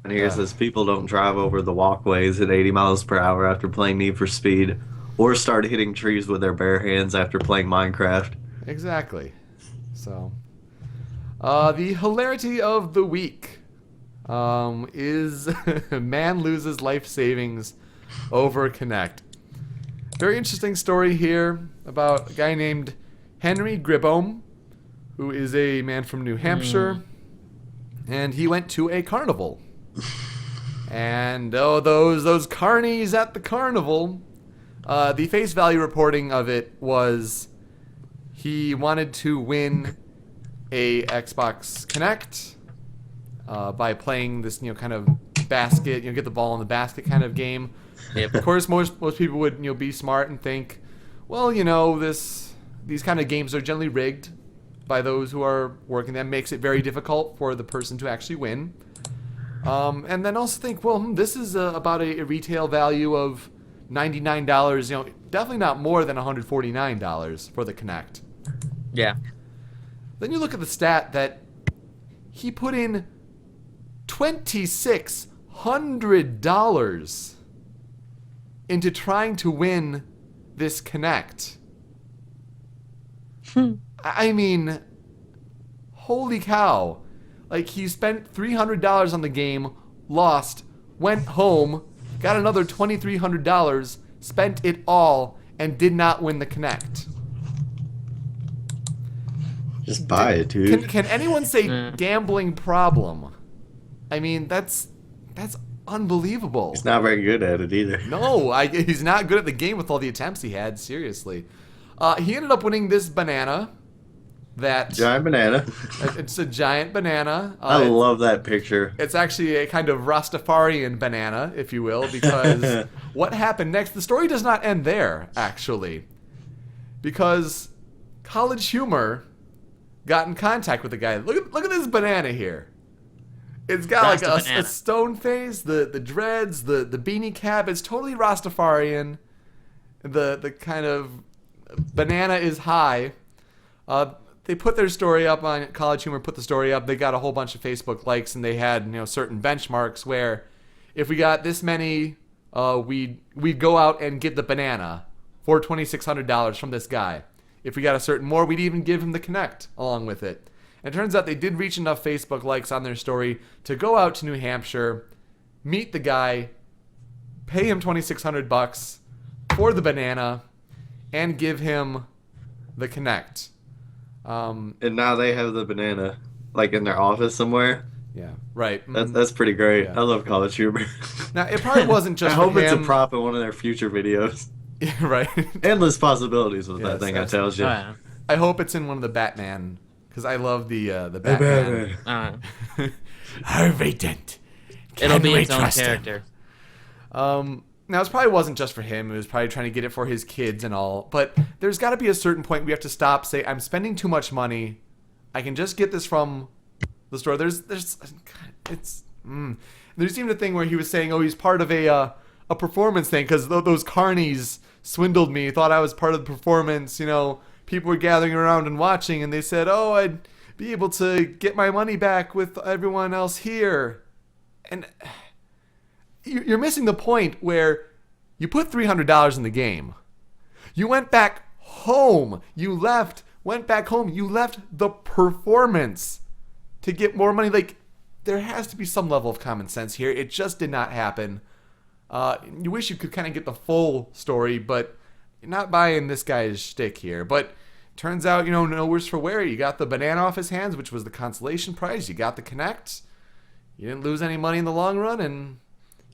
and here it says people don't drive over the walkways at 80 miles per hour after playing Need for Speed, or start hitting trees with their bare hands after playing Minecraft. Exactly. So, the hilarity of the week is man loses life savings over Kinect. Very interesting story here about a guy named Henry Gribome, who is a man from New Hampshire, and he went to a carnival. And those carnies at the carnival, the face value reporting of it was he wanted to win a Xbox Kinect by playing this kind of basket, get the ball in the basket kind of game. Yep. Of course, most people would be smart and think, well, these kind of games are generally rigged by those who are working them, makes it very difficult for the person to actually win. And then also think, well, this is about a retail value of $99. Definitely not more than $149 for the Kinect. Yeah. Then you look at the stat that he put in $2,600 into trying to win this Kinect. I mean, holy cow. He spent $300 on the game, lost, went home, got another $2,300, spent it all, and did not win the Kinect. Just buy it, dude. Can anyone say gambling problem? I mean, that's unbelievable. He's not very good at it either. No, he's not good at the game with all the attempts he had, seriously. He ended up winning this banana, that Giant banana. it's a giant banana. I love that picture. It's actually a kind of Rastafarian banana, if you will, because what happened next? The story does not end there, actually, because College Humor got in contact with the guy. Look at this banana here. It's got like a stone face, the dreads, the beanie cap. It's totally Rastafarian. The kind of banana is high. They put their story up on College Humor. Put the story up. They got a whole bunch of Facebook likes, and they had certain benchmarks where if we got this many, we'd go out and get the banana for $2,600 from this guy. If we got a certain more, we'd even give him the Connect along with it. And it turns out they did reach enough Facebook likes on their story to go out to New Hampshire, meet the guy, pay him $2,600 for the banana, and give him the Connect. And now they have the banana, like in their office somewhere. Yeah, right. That's pretty great. Yeah. I love College Humor. Now, it probably wasn't just I hope for it's a him. prop in one of their future videos. Yeah, right. Endless possibilities with Yes, that thing, I yes. tells you. Oh, yeah. I hope it's in one of the Batman, because I love the Batman. Harvey Dent. It'll be Can we its own trust him? character. Now, it probably wasn't just for him. It was probably trying to get it for his kids and all. But there's got to be a certain point we have to stop, say, I'm spending too much money. I can just get this from the store. There's even a thing where he was saying, he's part of a performance thing, because those carnies swindled me, thought I was part of the performance. People were gathering around and watching, and they said, I'd be able to get my money back with everyone else here. And you're missing the point where you put $300 in the game. You went back home. Went back home. You left the performance to get more money. Like, there has to be some level of common sense here. It just did not happen. You wish you could kind of get the full story, but you're not buying this guy's shtick here. But turns out, no worse for wear. You got the banana off his hands, which was the consolation prize. You got the Connect. You didn't lose any money in the long run, and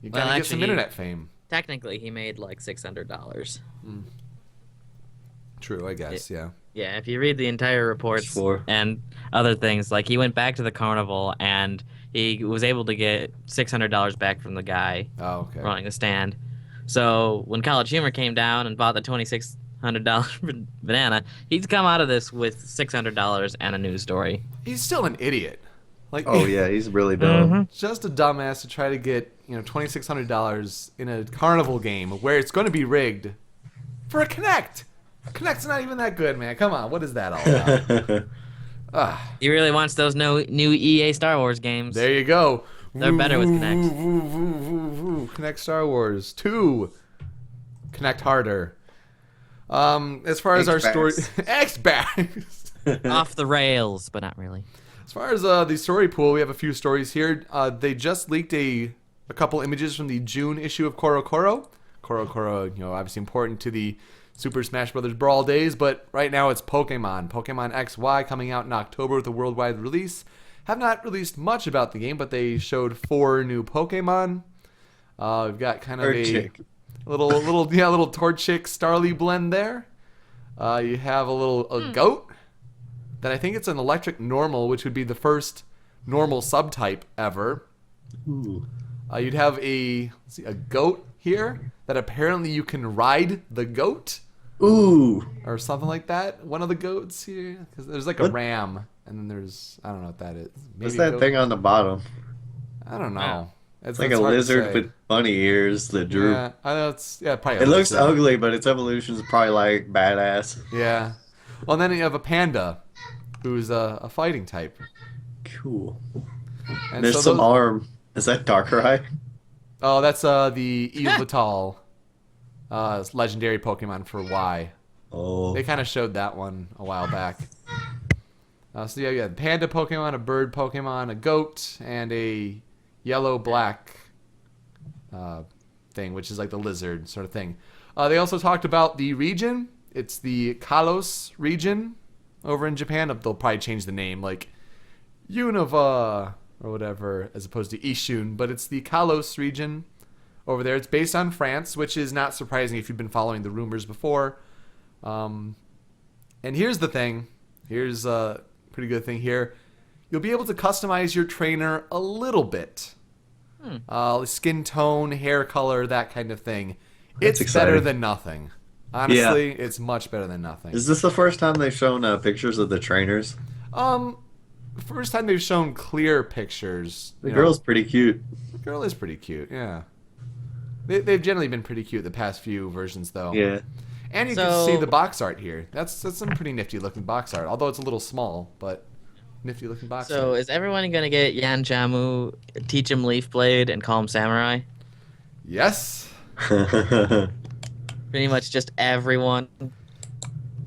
you got to get some internet fame. Technically, he made like $600. True, I guess, yeah. Yeah, if you read the entire reports Sure. and other things, like he went back to the carnival and he was able to get $600 back from the guy running the stand. So when College Humor came down and bought the $2,600 banana, he's come out of this with $600 and a news story. He's still an idiot. Like, Oh yeah, he's really dumb. just a dumbass to try to get $2,600 in a carnival game where it's going to be rigged for a Connect. Connect's not even that good, man. Come on, what is that all about? He really wants those new EA Star Wars games. There you go. They're better with Connect. Connect Star Wars 2. Connect harder. As far as our story, X-Backs. Off the rails, but not really. As far as the story pool, we have a few stories here. They just leaked a couple images from the June issue of Koro Koro. Koro Koro, obviously important to the Super Smash Bros. Brawl days, but right now it's Pokemon. Pokemon XY coming out in October with a worldwide release. Have not released much about the game, but they showed 4 new Pokemon. We've got kind of a little Torchic Starly blend there. You have a goat that I think it's an electric normal, which would be the first normal subtype ever. Ooh. You'd have a goat here that apparently you can ride the goat. Ooh. Or something like that. One of the goats here. Because there's like a ram, and then there's, I don't know what that is. Maybe What's that thing on the bottom? I don't know. It's like a lizard with bunny ears that droop. Yeah, I know probably. It looks ugly, but its evolution is probably like badass. Yeah. Well, and then you have a panda, who's a fighting type. Cool. And There's some arm. Is that Darkrai? Oh, that's the Yveltal, legendary Pokemon for Y. Oh. They kind of showed that one a while back. So yeah, panda Pokemon, a bird Pokemon, a goat, and a yellow-black thing, which is like the lizard sort of thing. They also talked about the region. It's the Kalos region over in Japan. They'll probably change the name, like Unova or whatever, as opposed to Ishun. But it's the Kalos region over there. It's based on France, which is not surprising if you've been following the rumors before. And here's the thing. Here's a pretty good thing here. You'll be able to customize your trainer a little bit. Skin tone, hair color, that kind of thing. That's It's better exciting. than nothing. Honestly, it's much better than nothing. Is this the first time they've shown pictures of the trainers? First time they've shown clear pictures. The girl's pretty cute. The girl is pretty cute, yeah. They've generally been pretty cute the past few versions, though. Yeah. And you can see the box art here. That's some pretty nifty looking box art, although it's a little small, but nifty looking box art. So is everyone gonna get Yan Jamu, teach him Leaf Blade, and call him Samurai? Yes. Pretty much just everyone.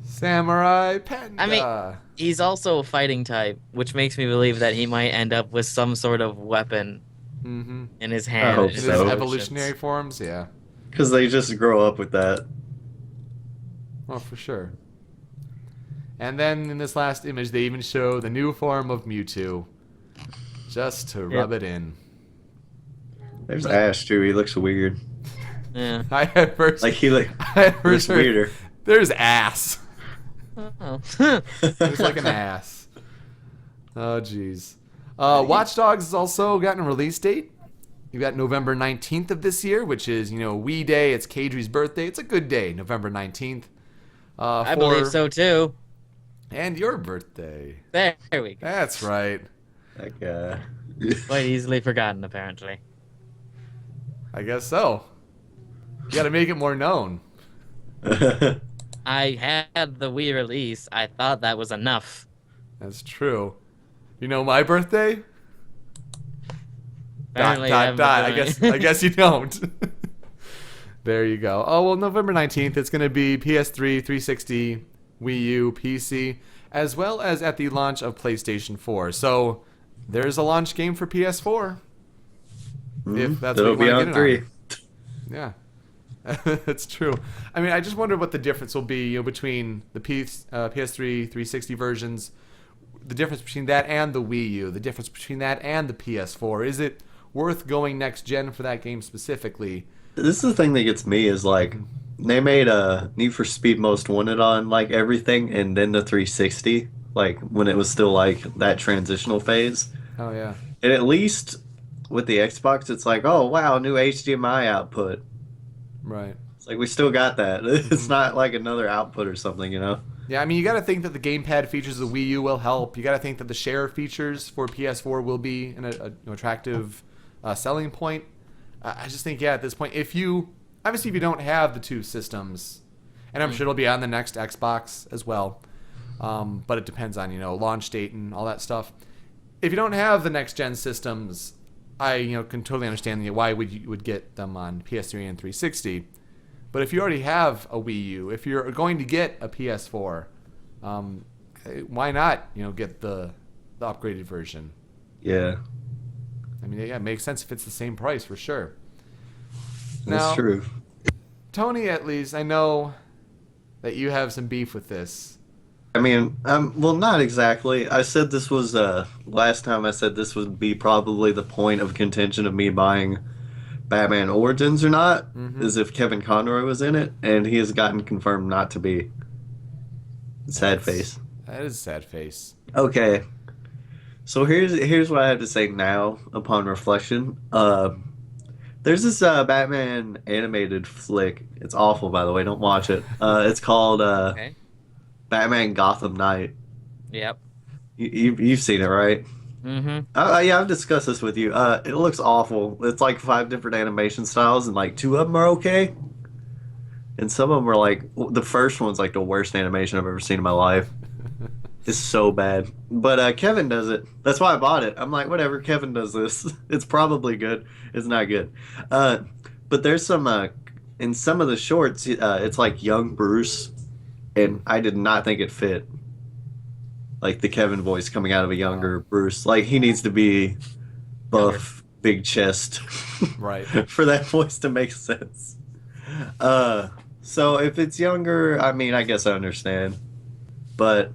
Samurai Panda. I mean, he's also a fighting type, which makes me believe that he might end up with some sort of weapon in his hand. hope in so. his evolutionary forms, yeah. Because they just grow up with that. Oh, for sure. And then in this last image, they even show the new form of Mewtwo, just to rub it in. There's Ash too. He looks weird. Yeah. I at first Like he I at looks first heard, weirder. There's ass. Oh. There's like an ass. Oh, jeez. Watch Dogs has also gotten a release date. You got November 19th of this year, which is, Wii Day. It's Kadri's birthday. It's a good day, November 19th. I believe so too. And your birthday. There we go. That's right. That guy. Quite easily forgotten, apparently. I guess so. You got to make it more known. I had the Wii release. I thought that was enough. That's true. You know my birthday? Apparently, I guess you don't. There you go. Oh, well, November 19th, it's going to be PS3, 360, Wii U, PC, as well as at the launch of PlayStation 4. So there's a launch game for PS4. If that's It'll what you be want to on get 3. it on. Yeah. That's true. I mean, I just wonder what the difference will be between the PS3, 360 versions, the difference between that and the Wii U, the difference between that and the PS4. Is it worth going next gen for that game specifically? This is the thing that gets me is like they made a Need for Speed Most Wanted on like everything, and then the 360, like when it was still like that transitional phase. Oh yeah. And at least with the Xbox, it's like, oh wow, new HDMI output. Right. It's like we still got that. It's not like another output or something, Yeah, I mean, you got to think that the gamepad features of the Wii U will help. You got to think that the share features for PS4 will be an attractive selling point. I just think, at this point, if you don't have the two systems, and I'm sure it'll be on the next Xbox as well, but it depends on, launch date and all that stuff. If you don't have the next gen systems, I can totally understand why you would get them on PS3 and 360. But if you already have a Wii U, if you're going to get a PS4, why not get the upgraded version? Yeah. I mean, yeah, it makes sense if it's the same price for sure. That's Now, true. Tony, at least I know that you have some beef with this. I mean, well, not exactly. I said this was last time. I said this would be probably the point of contention of me buying Batman Origins or not, is if Kevin Conroy was in it, and he has gotten confirmed not to be. Sad face. That is a sad face. Okay, so here's what I have to say now upon reflection. There's this Batman animated flick. It's awful, by the way. Don't watch it. It's called Okay. Batman Gotham Knight. Yep. You've seen it, right? Mm-hmm. Yeah, I've discussed this with you. It looks awful. It's like 5 different animation styles, and like 2 of them are okay, and some of them are like the first one's like the worst animation I've ever seen in my life. It's so bad. But Kevin does it. That's why I bought it. I'm like, whatever. Kevin does this. It's probably good. It's not good. But there's some in some of the shorts. It's like young Bruce, and I did not think it fit. Like the Kevin voice coming out of a younger Bruce. Like he needs to be buff, big chest, Right. for that voice to make sense. So if it's younger, I mean, I guess I understand, but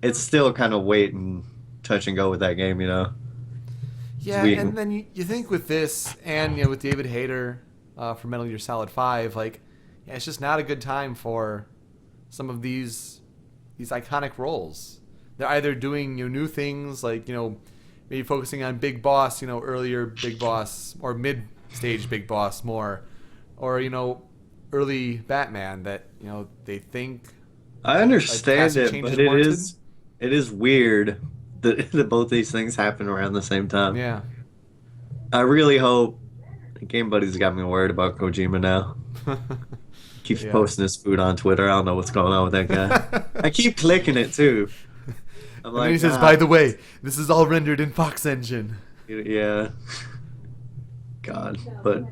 it's still kind of wait and touch and go with that game, Yeah, We- and then you think with this, and with David Hayter for Metal Gear Solid 5, like, yeah, it's just not a good time for some of these iconic roles. they're either doing new things like maybe focusing on Big Boss, earlier Big Boss or mid-stage Big Boss more, or early Batman that they think. I understand casting it, change but is it warranted? is weird that both these things happen around the same time. Yeah. I really hope Game Buddy's got me worried about Kojima now. Keeps Yeah. posting his food on Twitter. I don't know what's going on with that guy. I keep clicking it too. I'm And then he says, by the way, this is all rendered in Fox Engine. yeah. God, but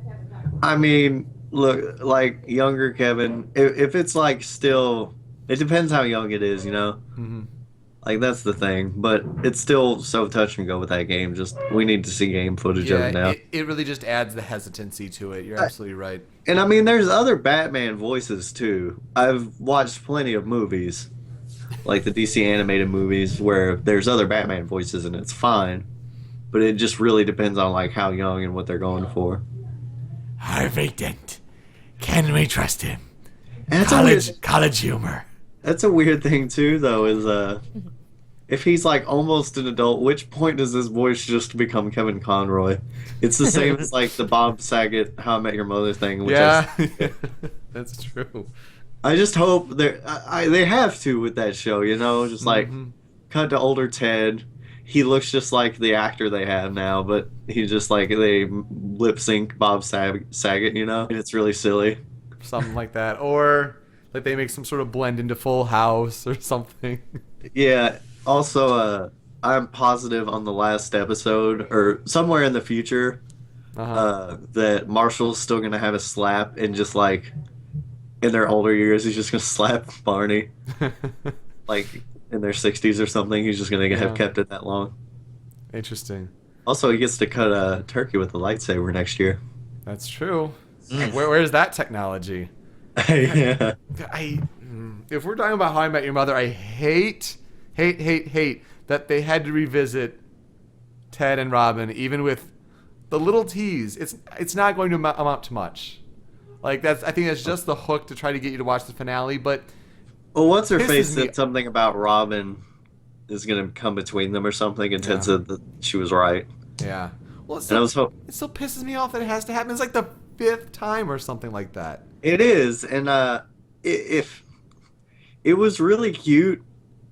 I mean, look, like younger Kevin, if it's like still, it depends how young it is, Mm-hmm. Like that's the thing, but it's still so touch and go with that game. Just we need to see game footage of it now. It really just adds the hesitancy to it. You're absolutely right. And I mean, there's other Batman voices too. I've watched plenty of movies, like the DC animated movies, where there's other Batman voices and it's fine. But it just really depends on like how young and what they're going for. Harvey Dent. Can we trust him? And that's College humor. That's a weird thing too, though. Is if he's like almost an adult, which point does his voice just become Kevin Conroy? It's the same as like the Bob Saget "How I Met Your Mother" thing. Which That's true. I just hope they have to with that show. Just like cut to older Ted. He looks just like the actor they have now, but he just like they lip sync Bob Saget. And it's really silly. Something like that, or like they make some sort of blend into Full House or something. Yeah. Also, I'm positive on the last episode or somewhere in the future that Marshall's still gonna have a slap and just like in their older years, he's just gonna slap Barney, like in their 60s or something. He's just gonna have kept it that long. Interesting. Also, he gets to cut a turkey with a lightsaber next year. That's true. Where's that technology? Yeah. If we're talking about How I Met Your Mother, I hate that they had to revisit Ted and Robin, even with the little tease. It's not going to amount to much. Like I think that's just the hook to try to get you to watch the finale. But Well, what's her face said something about Robin is going to come between them or something, and Ted said that she was right. Yeah. Well, it And still pisses me off that it has to happen. It's like the 5th time or something like that. It is, and if it was really cute,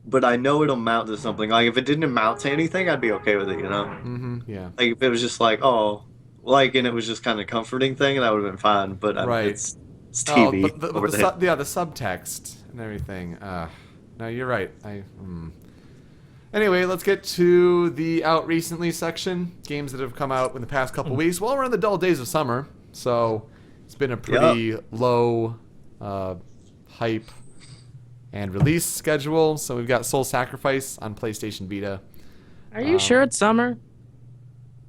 but I know it'll amount to something. Like if it didn't amount to anything, I'd be okay with it. Mm-hmm. Yeah. Like if it was just like and it was just kind of comforting thing, that would have been fine. But Right. It's TV but the over there. the subtext and everything. No, you're right. Anyway, let's get to the out recently section. Games that have come out in the past couple weeks. Well, we're in the dull days of summer, so it's been a pretty low hype and release schedule. So we've got Soul Sacrifice on PlayStation Vita. Are you sure it's summer?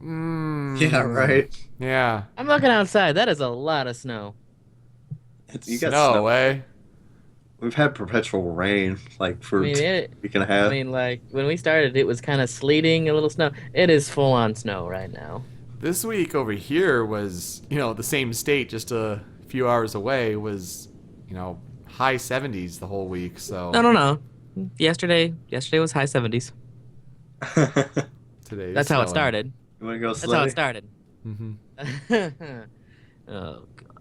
Yeah, right. Yeah. I'm looking outside. That is a lot of snow. You got snow, eh? We've had perpetual rain like for I mean, a week and a half. I mean, like when we started, it was kind of sleeting, a little snow. It is full on snow right now. This week over here was, the same state, just a few hours away, was, high 70s the whole week. So No. Yesterday was high 70s. today. That's how it started. You want to go That's how it sledding? started. Mm-hmm. Oh god.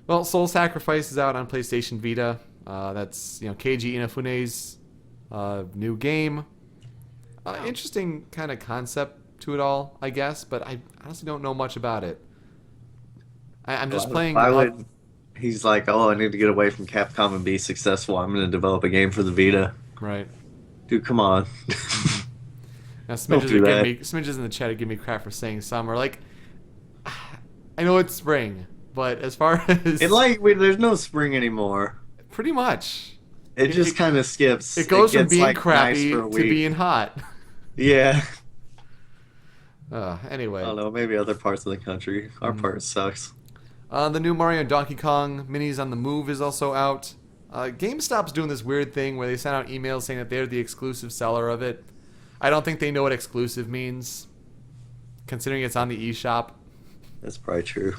Well, Soul Sacrifice is out on PlayStation Vita. That's Keiji Inafune's new game. Interesting kind of concept to it all, I guess, but I honestly don't know much about it. I'm just playing. He's like, I need to get away from Capcom and be successful. I'm going to develop a game for the Vita. Right. Dude, come on. Now, smidges in the chat are giving me crap for saying summer. Like, I know it's spring, but as far as there's no spring anymore. Pretty much. It just kind of skips. It goes from being like crappy nice for a to week. being hot. Yeah. Anyway. I don't know. Maybe other parts of the country. Our part sucks. The new Mario and Donkey Kong minis on the Move is also out. GameStop's doing this weird thing where they send out emails saying that they're the exclusive seller of it. I don't think they know what exclusive means, considering it's on the eShop. That's probably true.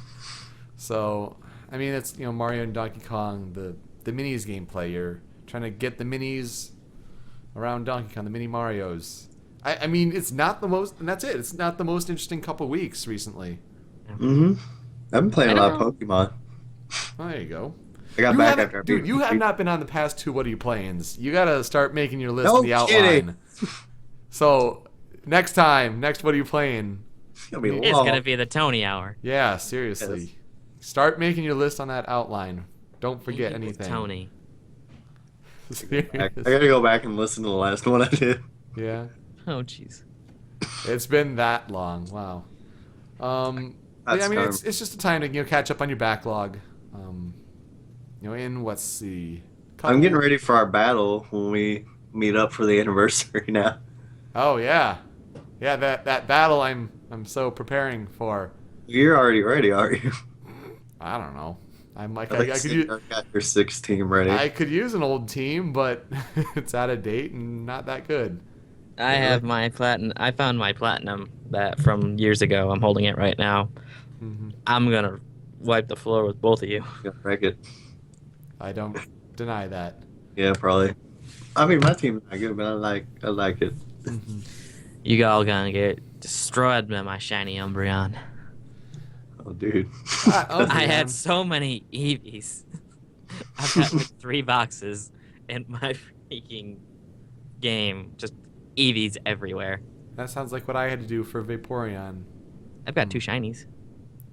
So, I mean, it's Mario and Donkey Kong, the minis gameplay. You're trying to get the minis around Donkey Kong, the mini Marios. I mean, it's not the most, and that's it. It's not the most interesting couple weeks recently. Mm-hmm. I've been playing a lot of Pokemon. Oh, there you go. I got back after I dude, beat you have Pikachu. not been on the past two What Are You Playings. You got to start making your list No in the kidding. outline. So, next What Are You Playing? It's gonna be It's long. gonna be the Tony hour. Yeah, seriously. Yes. Start making your list on that outline. Don't forget Eat with anything. Tony. I gotta go back and listen to the last one I did. Yeah. Oh jeez. It's been that long. Wow. That's Yeah, I mean, time. it's just a time to catch up on your backlog. In what's the? I'm getting ready for our battle when we meet up for the anniversary now. Oh yeah, yeah. That battle I'm so preparing for. You're already ready, aren't you? I don't know. I'm like I I could use, got your 6 team ready. I could use an old team, but it's out of date and not that good. I have my platinum. I found my platinum that from years ago. I'm holding it right now. Hmm. I'm gonna wipe the floor with both of you. Gonna wreck it. I don't deny that. Yeah, probably. I mean, my team's not good, but I like it. Hmm. You all gonna get destroyed by my shiny Umbreon. Oh, dude. I had so many Eevees. I've got like 3 boxes in my freaking game. Just Eevees everywhere. That sounds like what I had to do for Vaporeon. I've got 2 shinies.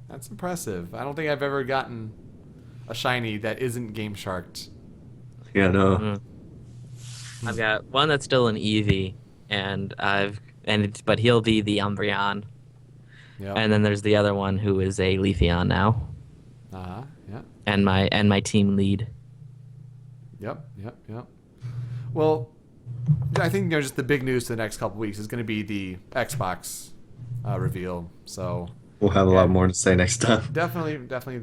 That's impressive. I don't think I've ever gotten a shiny that isn't Game Sharked. Yeah, no. Mm. I've got one that's still an Eevee, but he'll be the Umbreon. Yep. And then there's the other one who is a Leafeon now, Yeah. and my team lead. Yep. Well, I think just the big news for the next couple weeks is going to be the Xbox reveal. So We'll have a lot more to say next time. definitely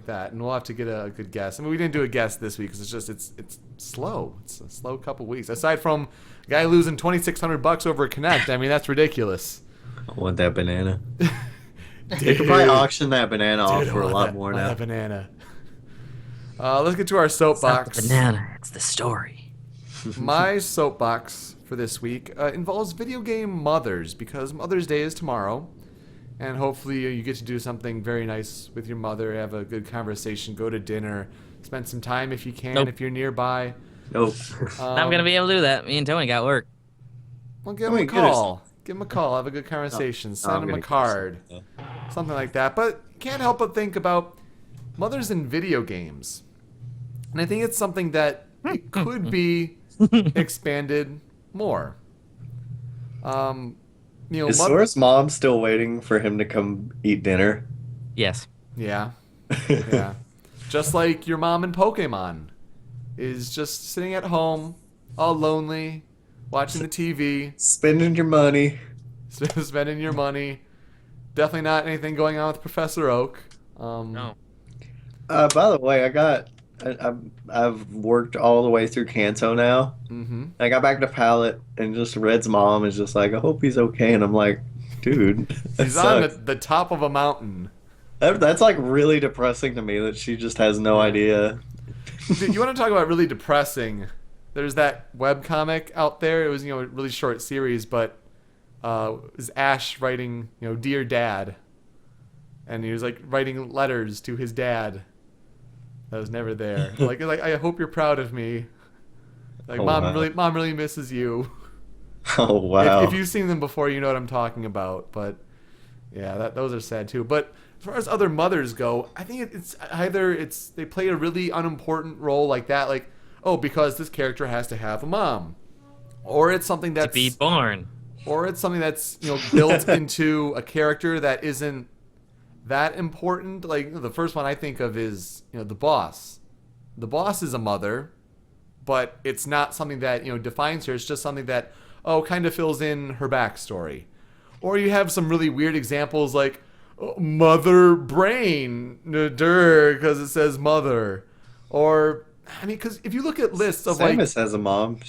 that, and we'll have to get a good guess. I mean, we didn't do a guess this week because it's slow. It's a slow couple weeks. Aside from a guy losing $2,600 over a Connect, I mean that's ridiculous. I want that banana. Dude. They could probably auction that banana off Dude, I for a want lot that- more want now. that banana. Let's get to our It's not soapbox. the banana, it's the story. My soapbox for this week involves video game mothers because Mother's Day is tomorrow, and hopefully you get to do something very nice with your mother, have a good conversation, go to dinner, spend some time if you can, Nope. if you're nearby. Nope. Not gonna be able to do that. Me and Tony got work. Well, give I him a mean, get us- call. Give him a call. Have a good conversation. I'm Send him a gonna get card. some- Something like that. But can't help but think about mothers in video games. And I think it's something that it could be expanded more. Is Sora's mom still waiting for him to come eat dinner? Yes. Yeah. Yeah. Just like your mom in Pokemon is just sitting at home, all lonely, watching the TV, Spending your money. spending your money. Definitely not anything going on with Professor Oak. No. By the way, I've worked all the way through Kanto now. Mm-hmm. I got back to Palette, and just Red's mom is just like, I hope he's okay. And I'm like, dude, that He's on sucks. the top of a mountain. That's like really depressing to me that she just has no idea. Dude, you want to talk about really depressing? There's that webcomic out there. It was a really short series, but it was Ash writing Dear Dad, and he was like writing letters to his dad that was never there. like I hope you're proud of me. Like Oh, mom wow. really misses you. Oh, wow. If you've seen them before, you know what I'm talking about. But yeah, those are sad too. But as far as other mothers go, I think it's either they play a really unimportant role like that, like because this character has to have a mom, or it's something To that's be born. or it's something that's built into a character that isn't that important. Like the first one I think of is the boss. The boss is a mother, but it's not something that defines her. It's just something that kind of fills in her backstory. Or you have some really weird examples like Mother Brain, because it says mother. Or I mean, because if you look at lists of Samus has a mom.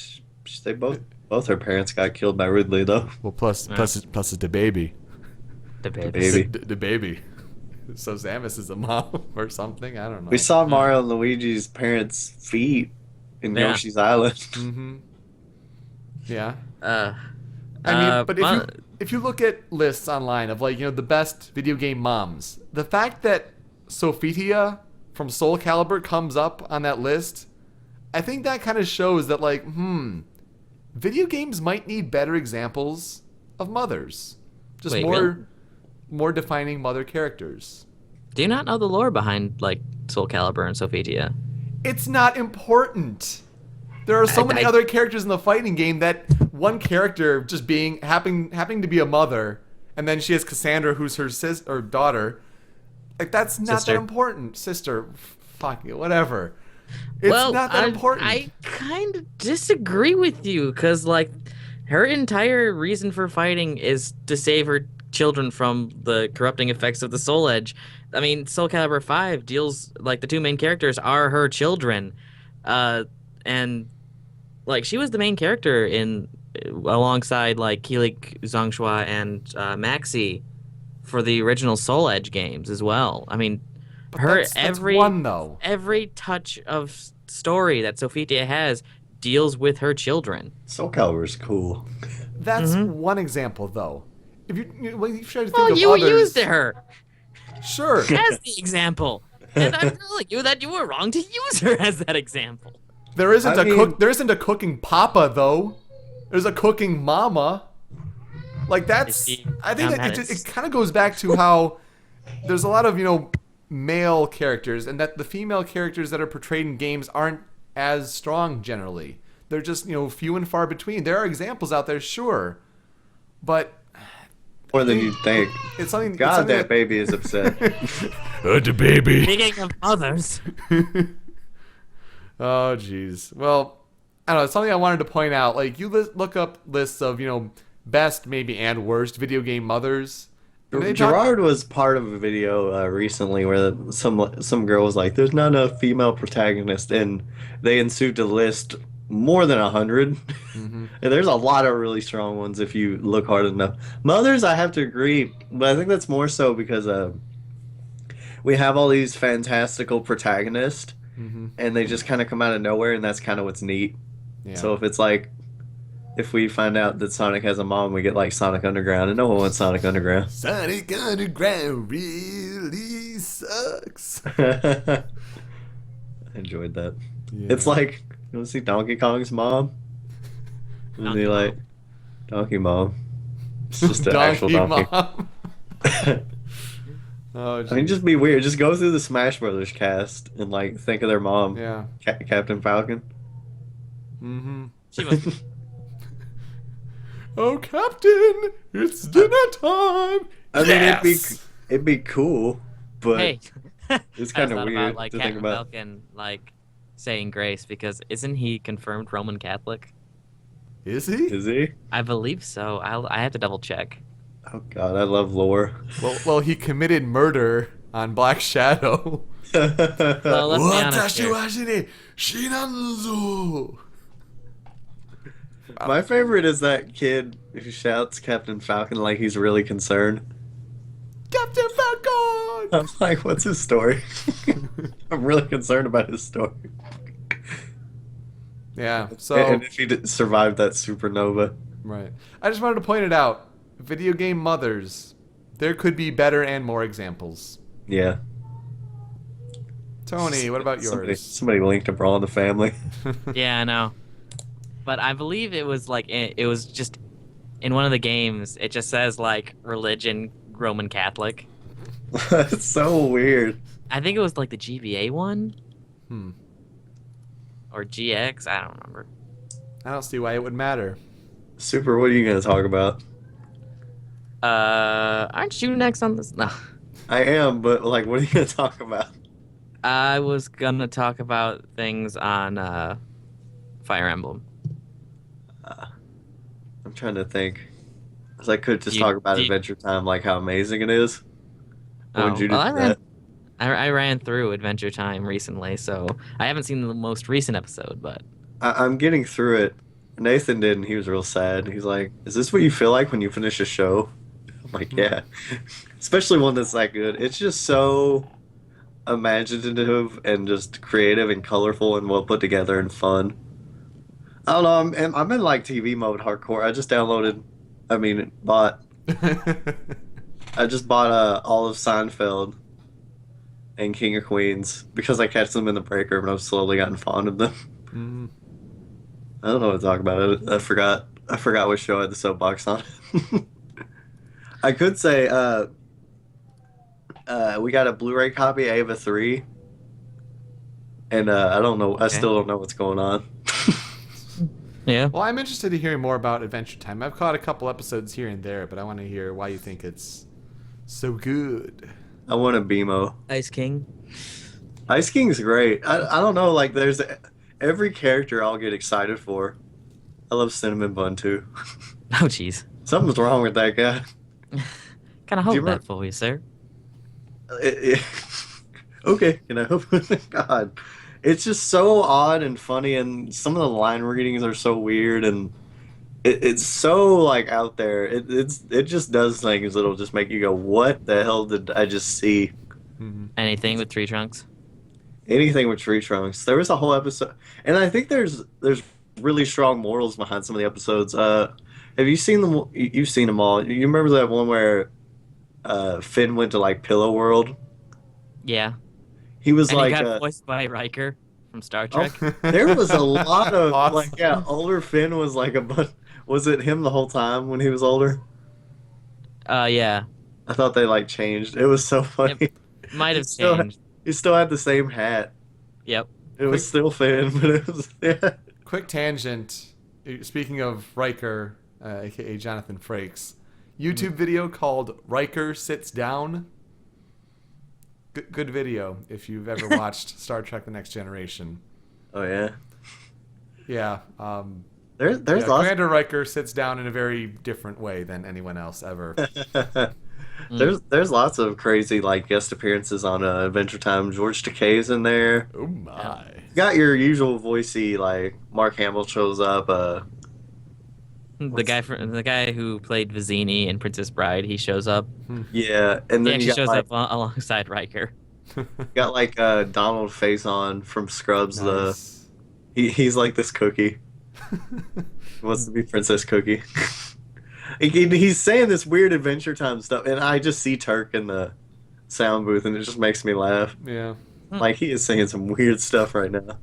They both her parents got killed by Ridley though. well, plus it's the baby. The baby. Baby. The baby. So Samus is a mom or something. I don't know. We saw Mario and Luigi's parents' feet in Yeah. Yoshi's Island. Mm-hmm. Yeah. Uh, I mean, but well, if you look at lists online of like, the best video game moms, the fact that Sophitia from Soul Calibur comes up on that list, I think that kind of shows that like, video games might need better examples of mothers. Just Wait, more defining mother characters. do you not know the lore behind like Soul Calibur and Sophitia? It's not important. There are so many other characters in the fighting game that one character just happening to be a mother, and then she has Cassandra, who's her or daughter. Like that's not Sister. that important. Sister, fuck it, whatever. It's not that important. I kind of disagree with you because like her entire reason for fighting is to save her children from the corrupting effects of the Soul Edge. I mean, Soul Calibur 5 deals like the two main characters are her children, and like she was the main character in alongside like Keelik, Zhongxua, and Maxi for the original Soul Edge games as well. I mean, But her that's one though. every touch of story that Sophitia has deals with her children. Soul Calibur's cool. That's one example though. If you try to think Well, of you others, used her sure. as the example, and I'm telling you that you were wrong to use her as that example. There isn't I a mean- There isn't a cooking papa though. There's a cooking mama. Like that's. You see, I think now that that it is- kind of goes back to how there's a lot of male characters, and that the female characters that are portrayed in games aren't as strong generally. They're just few and far between. There are examples out there, sure, but More than you'd think. it's something. it's God, something that baby is upset. the baby. Speaking of mothers, Oh, jeez. Well, I don't know. It's something I wanted to point out. Like, you look up lists of, best, maybe, and worst video game mothers. And they talk- Gerard was part of a video recently where some girl was like, "There's not a female protagonist," and they ensued to list more than 100. And there's a lot of really strong ones if you look hard enough. Mothers, I have to agree, but I think that's more so because we have all these fantastical protagonists, and they just kind of come out of nowhere, and that's kind of what's neat. Yeah. So if it's like, if we find out that Sonic has a mom, we get like Sonic Underground, and no one wants Sonic Underground. Sonic Underground really sucks. I enjoyed that. Yeah. It's like, you want to see Donkey Kong's mom? And Donkey they like, Donkey Mom. It's just an actual donkey. Mom. Oh, I mean, just be weird. Just go through the Smash Brothers cast and like think of their mom, yeah. Captain Falcon. Mm-hmm. she was. Oh, Captain, it's dinner time. I mean, Yes! it'd be cool, but Hey, it's I kind of thought weird about, like, to think Captain about. Falcon, like saying grace because isn't he confirmed Roman Catholic? Is he? Is he? I believe so. I have to double check. Oh God, I love lore. Well, he committed murder on Black Shadow. Well, let's be honest here. Shinanzu. My favorite is that kid who shouts Captain Falcon like he's really concerned. Captain Falcon. I'm like, what's his story? I'm really concerned about his story. Yeah. So And if he survived that supernova. right. I just wanted to point it out. Video game mothers. There could be better and more examples. Yeah. Tony, what about yours? Somebody linked a Brawl in the Family. Yeah, I know. But I believe it was like it was just in one of the games. It just says like religion Roman Catholic. It's so weird. I think it was like the GBA one Hmm. or GX. I don't remember. I don't see why it would matter. Super, what are you going to talk about? Aren't you next on this? No. I am, but like, what are you going to talk about? I was gonna talk about things on Fire Emblem. I'm trying to think. Because I could just You- talk about you- Adventure Time, like how amazing it is. What would you do well, for that? I ran through Adventure Time recently, so I haven't seen the most recent episode, but I'm getting through it. Nathan did, and he was real sad. He's like, "Is this what you feel like when you finish a show?" I'm like, "Yeah." Especially one that's that good. It's just so imaginative and just creative and colorful and well put together and fun. I don't know. I'm in like TV mode hardcore. I just downloaded. I mean, bought. I just bought all of Seinfeld and King of Queens because I catch them in the break room and I've slowly gotten fond of them. Mm. I don't know what to talk about. I forgot. I forgot what show I had the soapbox on. I could say we got a Blu-ray copy, Ava 3, and I don't know. I Okay. still don't know what's going on. Yeah. Well, I'm interested to hearing more about Adventure Time. I've caught a couple episodes here and there, but I want to hear why you think it's so good. I want a BMO. Ice King. Ice King's great. I don't know. Like, there's every character I'll get excited for. I love Cinnamon Bun too. Oh, jeez. Something's wrong with that guy. Kind of Do you hope that for you, sir. Okay, can I hope? God, it's just so odd and funny, and some of the line readings are so weird, and it's so like out there. It just does things that'll just make you go, "What the hell did I just see?" Mm-hmm. Anything with tree trunks? Anything with tree trunks. There was a whole episode, and I think there's really strong morals behind some of the episodes. Have you seen them? You've seen them all. You remember that one where Finn went to like Pillow World? Yeah. He was And like, he got voiced by Riker from Star Trek. there was a lot of Awesome. like, yeah, older Finn was like was it him the whole time when he was older? Yeah. I thought they like changed. It was so funny. It might have Still- changed. He still had the same hat. Yep. It was still Finn, but it was yeah. Quick tangent. Speaking of Riker, aka Jonathan Frakes, YouTube video called Riker Sits Down. Good video if you've ever watched Star Trek: The Next Generation. Oh yeah. Yeah. There's Yeah, lots. Commander Riker sits down in a very different way than anyone else ever. There's lots of crazy like guest appearances on Adventure Time. George Takei's in there. Oh my. You got your usual voicey like Mark Hamill shows up. The guy who played Vizzini in Princess Bride, he shows up. Yeah, and He then actually you got shows like, up alongside Riker. got like Donald Faison from Scrubs. Nice. He's like this cookie. He wants to be Princess Cookie. He's saying this weird Adventure Time stuff, and I just see Turk in the sound booth, and it just makes me laugh. Yeah. Like he is saying some weird stuff right now.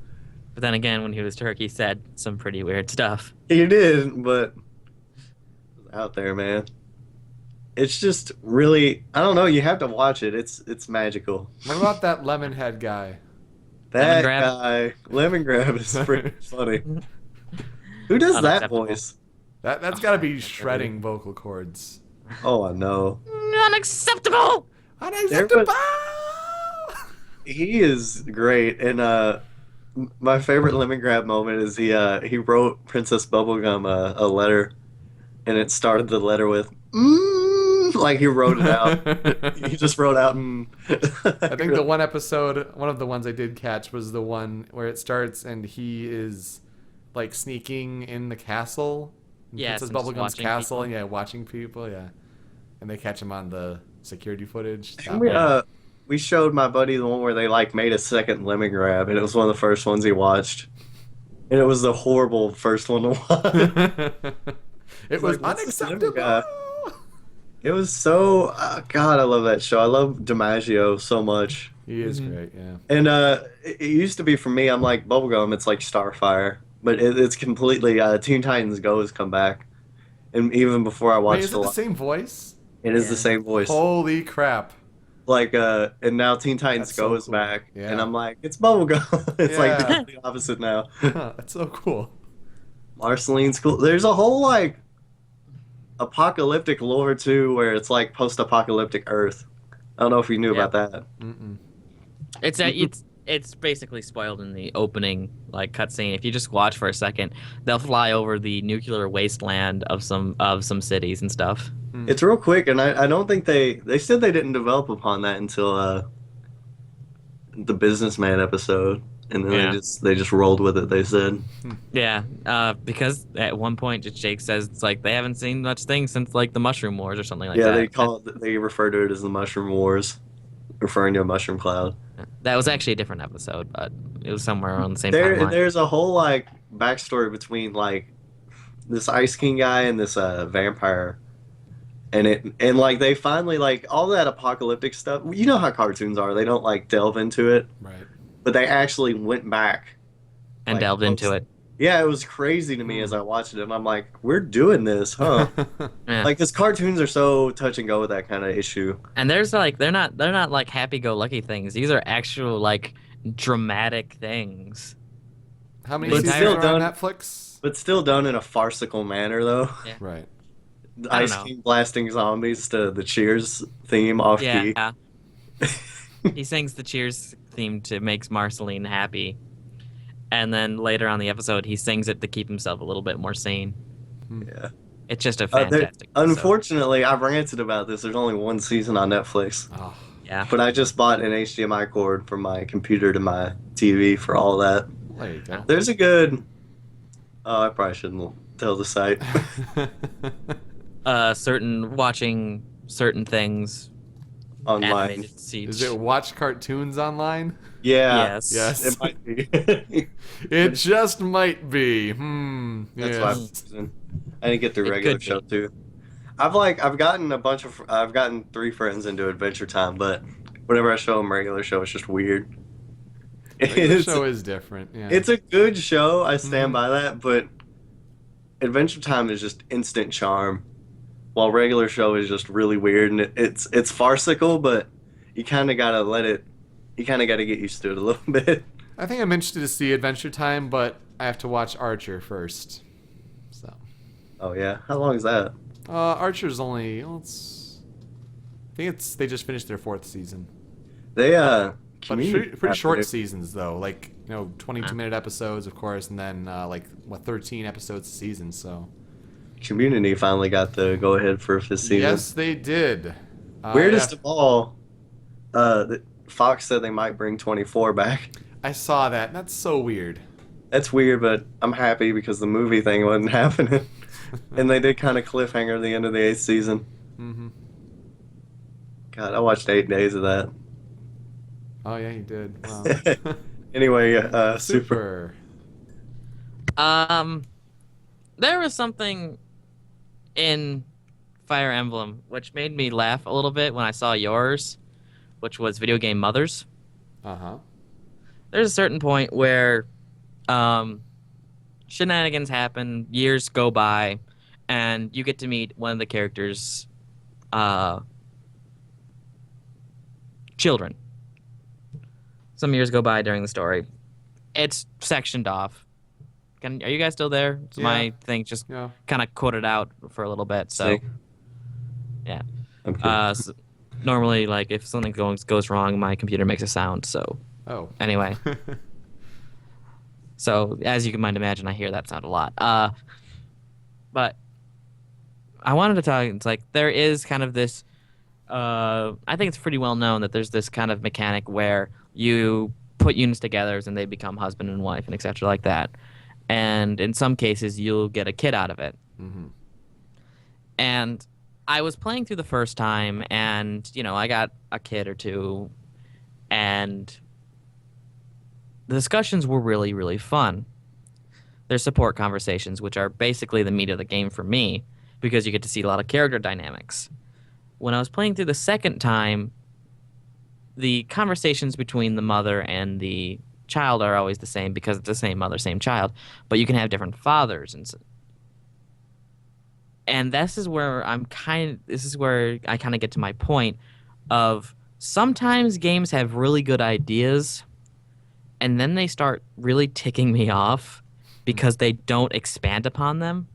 But then again, when he was Turk, he said some pretty weird stuff. He did, but out there, man. It's just really, I don't know. You have to watch it. It's magical. What about that lemon head guy? That Grab? guy, Lemon Grab, is pretty funny. Who does that Unacceptable. voice? That's got to be shredding vocal cords. Oh, I know. Unacceptable! Unacceptable! He is great, and my favorite Lemon Grab moment is he wrote Princess Bubblegum a letter, and it started the letter with like he wrote it out. He just wrote out and I think the one episode, one of the ones I did catch was the one where it starts and he is like sneaking in the castle. in Yes, Princess and just Bubblegum's watching castle, people. and yeah, watching people, yeah. And they catch him on the security footage. And we showed my buddy the one where they like made a second Lemon Grab, and it was one of the first ones he watched, and it was the horrible first one to watch. It was like, what's this Lemon unacceptable. guy? It was so God, I love that show. I love DiMaggio so much. He is great, yeah. And it used to be for me, I'm like Bubblegum, it's like Starfire, but it's completely Teen Titans Go has come back, and even before I Wait, watched is it the same voice? it is Yeah. the same voice. Holy crap! Like and now Teen Titans That's Go so is cool. back, Yeah. and I'm like, it's Bubblegum. It's like Yeah. the opposite now. That's so cool. Marceline's cool. There's a whole like apocalyptic lore too, where it's like post-apocalyptic Earth. I don't know if you knew Yeah. about that. Mm-mm. It's basically spoiled in the opening like cutscene. If you just watch for a second, they'll fly over the nuclear wasteland of some cities and stuff. It's real quick, and I don't think they said they didn't develop upon that until the Businessman episode, and then Yeah. they just rolled with it. They said. Yeah, because at one point Jake says it's like they haven't seen much thing since like the Mushroom Wars or something like Yeah, that. they refer to it as the Mushroom Wars, referring to a mushroom cloud. That was actually a different episode, but it was somewhere around the same timeline. There's a whole like backstory between like this Ice King guy and this vampire, and like they finally like all that apocalyptic stuff. You know how cartoons are; they don't like delve into it, Right. but they actually went back And like delved into post- it. Yeah, it was crazy to me as I watched it, and I'm like, we're doing this, huh? Yeah. Like, because cartoons are so touch and go with that kind of issue. And there's like they're not like happy-go-lucky things. These are actual like dramatic things. How many But seasons still are on done- Netflix? But still done in a farcical manner, though. Yeah. Right. I don't Ice know. King blasting zombies to the Cheers theme off key. Yeah. He sings the Cheers theme to makes Marceline happy. And then later on the episode he sings it to keep himself a little bit more sane. Yeah. It's just a There- fantastic episode. unfortunately, I've ranted about this. There's only one season on Netflix. Oh, Yeah. But I just bought an HDMI cord from my computer to my TV for all that. there you go. There's a good. Oh, I probably shouldn't tell the site. Watching certain things Online. animated siege. Is it watch cartoons online? Yeah. Yes. Yes. It might be. It just might be. That's Yes. why I'm using. I didn't get the It regular could be. show too. I've gotten 3 friends into Adventure Time, but whenever I show them regular show, it's just weird. The show is different. Yeah. It's a good show. I stand Mhm. by that, but Adventure Time is just instant charm, while regular show is just really weird and it's farcical, but you kind of gotta let it. You kind of gotta get used to it a little bit. I think I'm interested to see Adventure Time, but I have to watch Archer first. So, Oh yeah, how long is that? Archer's only. Well, I think they just finished their 4th season. They But Community pretty got short it. seasons though, like 22-minute episodes, of course, and then 13 episodes a season. So Community finally got the go ahead for 5th season. yes, they did. Weirdest Yeah, of all, Fox said they might bring 24 back. I saw that. That's so weird. That's weird, but I'm happy because the movie thing wasn't happening. And they did kind of cliffhanger at the end of the 8th season. hmm God, I watched 8 days of that. Oh yeah, he did. Wow. Anyway, Super. Super. There was something in Fire Emblem which made me laugh a little bit when I saw yours, which was Video Game Mothers. Uh-huh. There's a certain point where shenanigans happen, years go by, and you get to meet one of the characters' children. Some years go by during the story. It's sectioned off. Are you guys still there? So Yeah. my thing just Yeah. kind of quoted out for a little bit. So, See? yeah. Okay. Normally, like, if something goes wrong, my computer makes a sound. So, Oh. anyway. So, as you might imagine, I hear that sound a lot. But I wanted to talk. It's like there is kind of this. I think it's pretty well known that there's this kind of mechanic where you put units together and they become husband and wife and etc. like that. And in some cases, you'll get a kid out of it. hmm And I was playing through the first time, and I got a kid or two, and the discussions were really, really fun. There's support conversations, which are basically the meat of the game for me, because you get to see a lot of character dynamics. When I was playing through the second time, the conversations between the mother and the child are always the same because it's the same mother, same child, but you can have different fathers, and this is where I kind of get to my point of sometimes games have really good ideas and then they start really ticking me off because they don't expand upon them.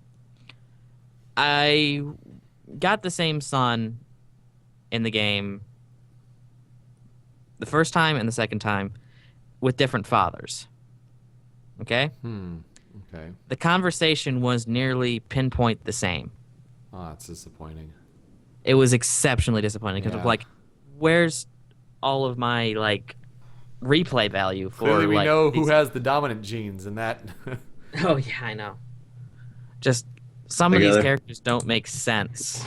I got the same son in the game the first time and the second time with different fathers. Okay? Okay. The conversation was nearly pinpoint the same. Oh, that's disappointing. It was exceptionally disappointing because Yeah. of like, where's all of my like replay value for Clearly, we like, know who these- has the dominant genes, and that. Oh yeah, I know. Just some of these Together. characters don't make sense.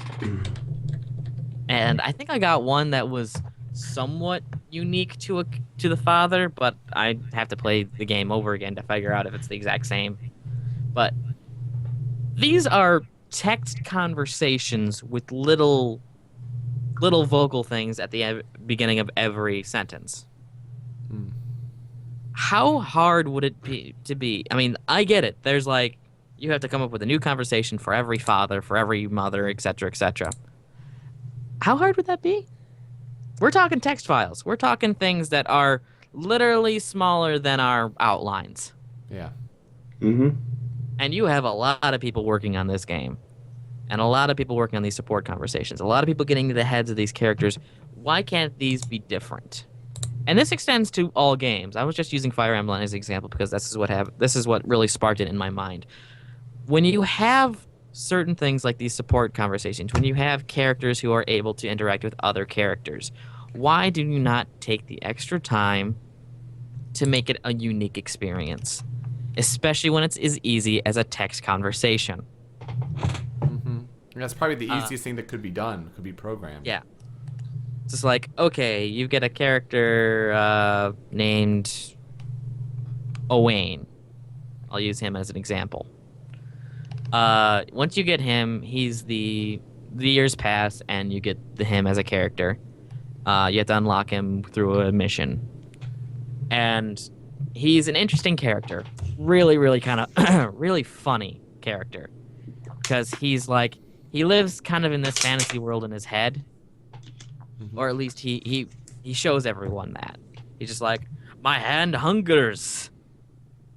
And I think I got one that was somewhat unique to the father, but I have to play the game over again to figure out if it's the exact same. But these are text conversations with little vocal things at the beginning of every sentence. How hard would it be to be? I mean, I get it. There's like you have to come up with a new conversation for every father, for every mother, etc., etc. How hard would that be? We're talking text files. We're talking things that are literally smaller than our outlines. Yeah. Mm-hmm. And you have a lot of people working on this game. And a lot of people working on these support conversations. A lot of people getting into the heads of these characters. Why can't these be different? And this extends to all games. I was just using Fire Emblem as an example because this is what really sparked it in my mind. When you have certain things like these support conversations, when you have characters who are able to interact with other characters, why do you not take the extra time to make it a unique experience? Especially when it's as easy as a text conversation. That's probably the easiest thing that could be done, could be programmed. Yeah. It's just like, okay, you get a character named Owain. I'll use him as an example. Once you get him, the years pass, and you get him as a character. You have to unlock him through a mission. And he's an interesting character. Really, really kind of, really funny character. Because he's like, he lives kind of in this fantasy world in his head. Or at least he shows everyone that. He's just like, my hand hungers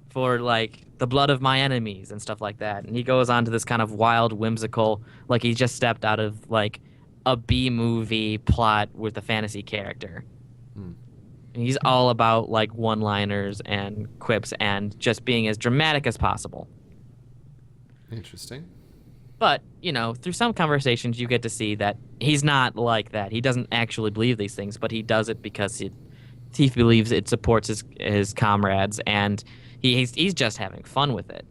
for, like, the blood of my enemies and stuff like that. And he goes on to this kind of wild, whimsical, like he just stepped out of, like, a B-movie plot with a fantasy character. And he's all about, like, one-liners and quips and just being as dramatic as possible. Interesting. But, you know, through some conversations, you get to see that he's not like that. He doesn't actually believe these things, but he does it because he believes it supports his comrades, and he's just having fun with it.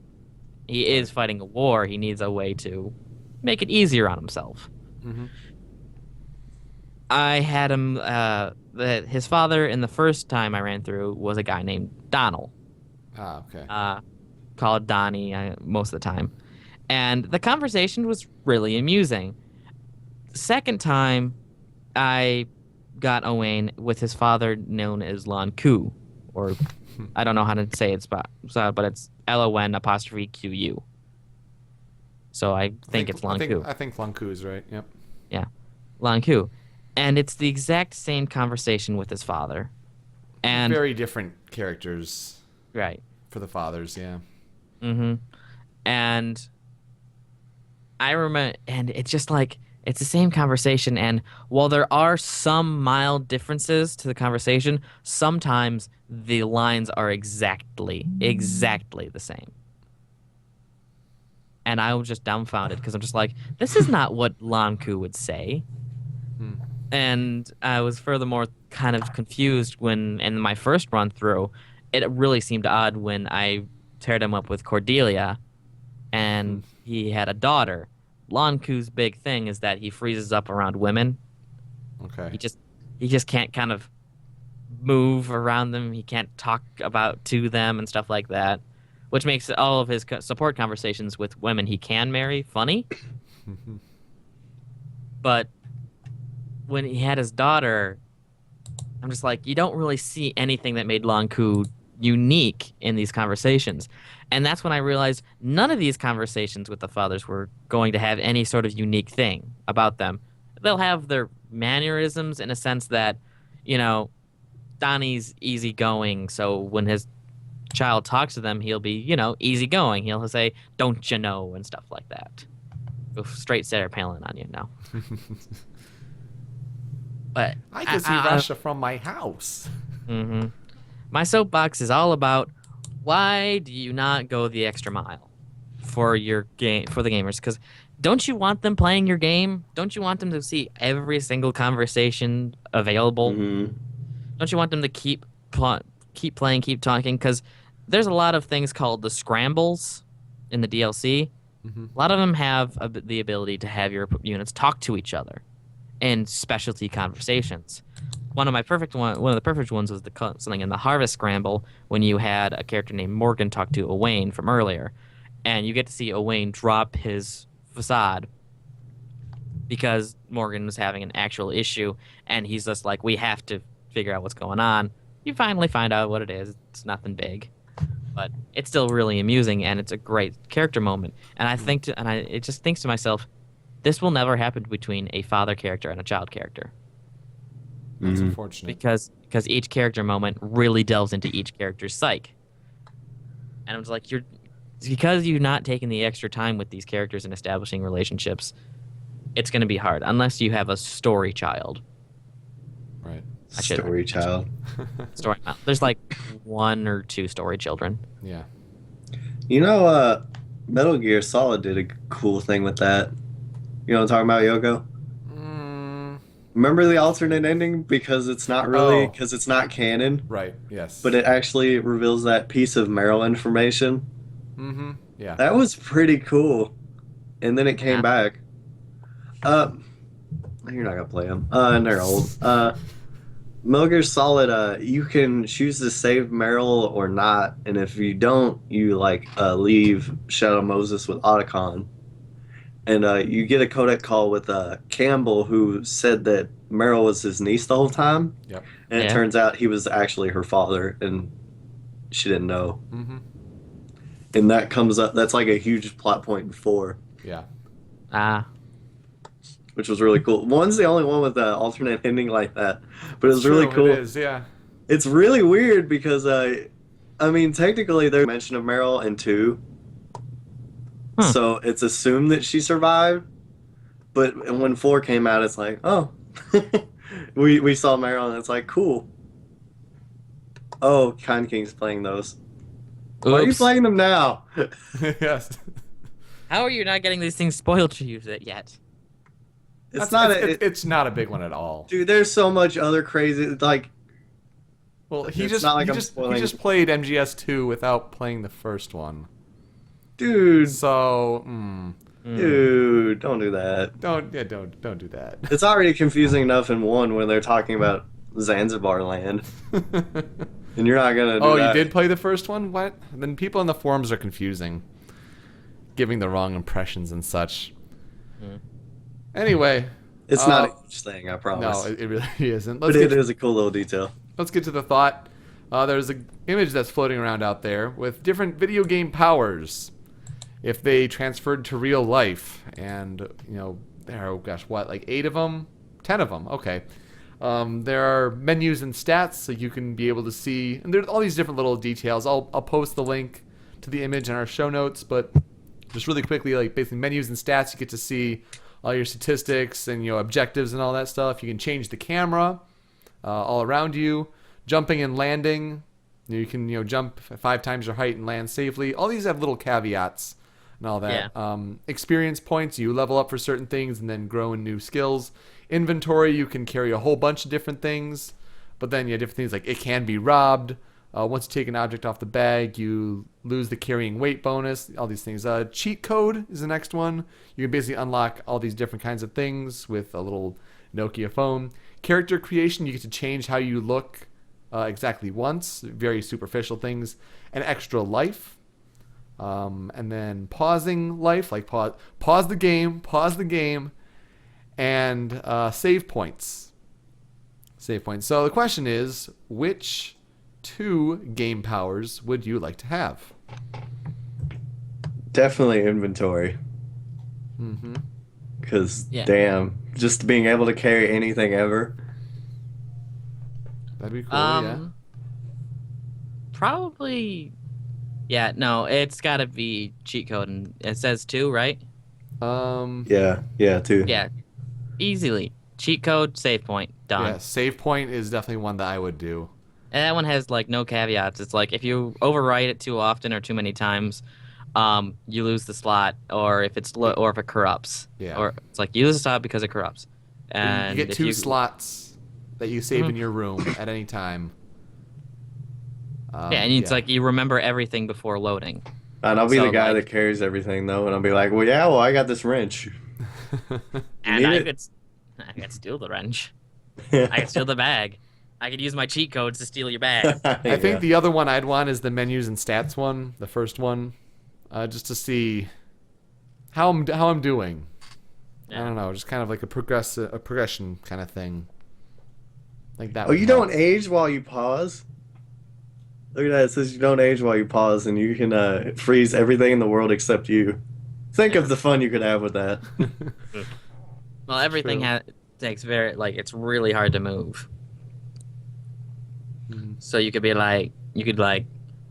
He is fighting a war. He needs a way to make it easier on himself. I had him, his father in the first time I ran through was a guy named Donald. Ah, okay. Called Donnie most of the time. And the conversation was really amusing. Second time, I got Owain with his father known as Lon Ku, or I don't know how to say it, but it's LON''QU. So I think it's Lon Ku. I think Lon Ku is right, yep. Yeah, Lon Ku. And it's the exact same conversation with his father. And very different characters. Right. For the fathers, yeah. And I remember, and it's just like, it's the same conversation, and while there are some mild differences to the conversation, sometimes the lines are exactly the same. And I was just dumbfounded, because I'm just like, this is not what Lon Ku would say. And I was furthermore kind of confused when, in my first run through, it really seemed odd when I paired him up with Cordelia, and he had a daughter. Lon Ku's big thing is that he freezes up around women. Okay. He just can't kind of move around them. He can't talk to them and stuff like that, which makes all of his support conversations with women he can marry funny. But when he had his daughter, I'm just like, you don't really see anything that made Lon Ku unique in these conversations. And that's when I realized none of these conversations with the fathers were going to have any sort of unique thing about them. They'll have their mannerisms in a sense that, you know, Donnie's easygoing, so when his child talks to them, he'll be, you know, easygoing. He'll say, don't you know, and stuff like that. Go straight Sarah Palin on you now. But I can see Russia from my house. My soapbox is all about, why do you not go the extra mile for your game, for the gamers? Because don't you want them playing your game? Don't you want them to see every single conversation available? Don't you want them to keep playing, keep talking? Because there's a lot of things called the scrambles in the DLC. A lot of them have the ability to have your units talk to each other in specialty conversations. One of the perfect ones was something in the Harvest Scramble when you had a character named Morgan talk to Owain from earlier, and you get to see Owain drop his facade because Morgan was having an actual issue, and he's just like, we have to figure out what's going on. You finally find out what it is. It's nothing big, but it's still really amusing, and it's a great character moment. And it just thinks to myself, this will never happen between a father character and a child character. That's unfortunate. Because each character moment really delves into each character's psyche. And I was like, because you're not taking the extra time with these characters and establishing relationships, it's going to be hard unless you have a story child. Right. Story child. Story. There's like 1 or 2 story children. Yeah. You know, Metal Gear Solid did a cool thing with that. You know what I'm talking about, Yoko? Remember the alternate ending? Because it's not really, because it's not canon. Right, yes. But it actually reveals that piece of Meryl information. Mm-hmm, yeah. That was pretty cool. And then it came back. You're not going to play them. And they're old. Metal Gear Solid, you can choose to save Meryl or not. And if you don't, you, leave Shadow Moses with Otacon. And you get a codec call with Campbell, who said that Meryl was his niece the whole time. Yep. And it turns out he was actually her father, and she didn't know. Mm-hmm. And that comes up, that's like a huge plot point in 4. Yeah. Which was really cool. 1's the only one with the alternate ending like that. But it was really cool. It is, yeah. It's really weird because, technically there's mention of Meryl in 2. So it's assumed that she survived, but when 4 came out, it's like, oh, we saw Meryl, and it's like, cool. Oh, Kind King's playing those. Why are you playing them now? Yes. How are you not getting these things spoiled to you yet? It's not a big one at all. Dude, there's so much other crazy, Well, he just played MGS2 without playing the first one. Dude. So, Dude, don't do that. Don't do that. It's already confusing enough in 1 when they're talking about Zanzibar land. And you're not gonna do that. You did play the first one? What? Then people in the forums are confusing. Giving the wrong impressions and such. Anyway. It's not a huge thing, I promise. No, it really isn't. But it is a cool little detail. Let's get to the thought. There's an image that's floating around out there with different video game powers. If they transferred to real life, and there are 8 of them, 10 of them. Okay, there are menus and stats, so you can be able to see, and there's all these different little details. I'll post the link to the image in our show notes, but just really quickly, basically menus and stats, you get to see all your statistics and objectives and all that stuff. You can change the camera all around you, jumping and landing. You can jump 5 times your height and land safely. All these have little caveats and all that. Yeah. Experience points, you level up for certain things and then grow in new skills. Inventory, you can carry a whole bunch of different things, but then you have different things like it can be robbed. Once you take an object off the bag, you lose the carrying weight bonus, all these things. Cheat code is the next one. You can basically unlock all these different kinds of things with a little Nokia phone. Character creation, you get to change how you look exactly once, very superficial things. And extra life. And then pausing life, like pause the game, and save points. So the question is, which 2 game powers would you like to have? Definitely inventory. Because, damn, just being able to carry anything ever. That'd be cool, yeah. Probably... Yeah, no, it's got to be cheat code, and it says 2, right? Yeah, 2. Yeah, easily. Cheat code, save point, done. Yeah, save point is definitely one that I would do. And that one has, no caveats. It's like, if you overwrite it too often or too many times, you lose the slot, or if it corrupts. Yeah. Or it's like, you lose the slot because it corrupts. And you get 2 slots that you save in your room at any time. It's like you remember everything before loading. And I'll be the guy that carries everything, though, and I'll be like, well, I got this wrench. And I could steal the wrench. I could steal the bag. I could use my cheat codes to steal your bag. I think the other one I'd want is the menus and stats one, the first one. just to see how I'm doing. Yeah. I don't know, just kind of like a progression kind of thing. Like that. Oh, would you help. don't age while you pause? Look at that. It says you don't age while you pause, and you can freeze everything in the world except you. Think of the fun you could have with that. Well, everything True. takes it's really hard to move. Mhm. So you could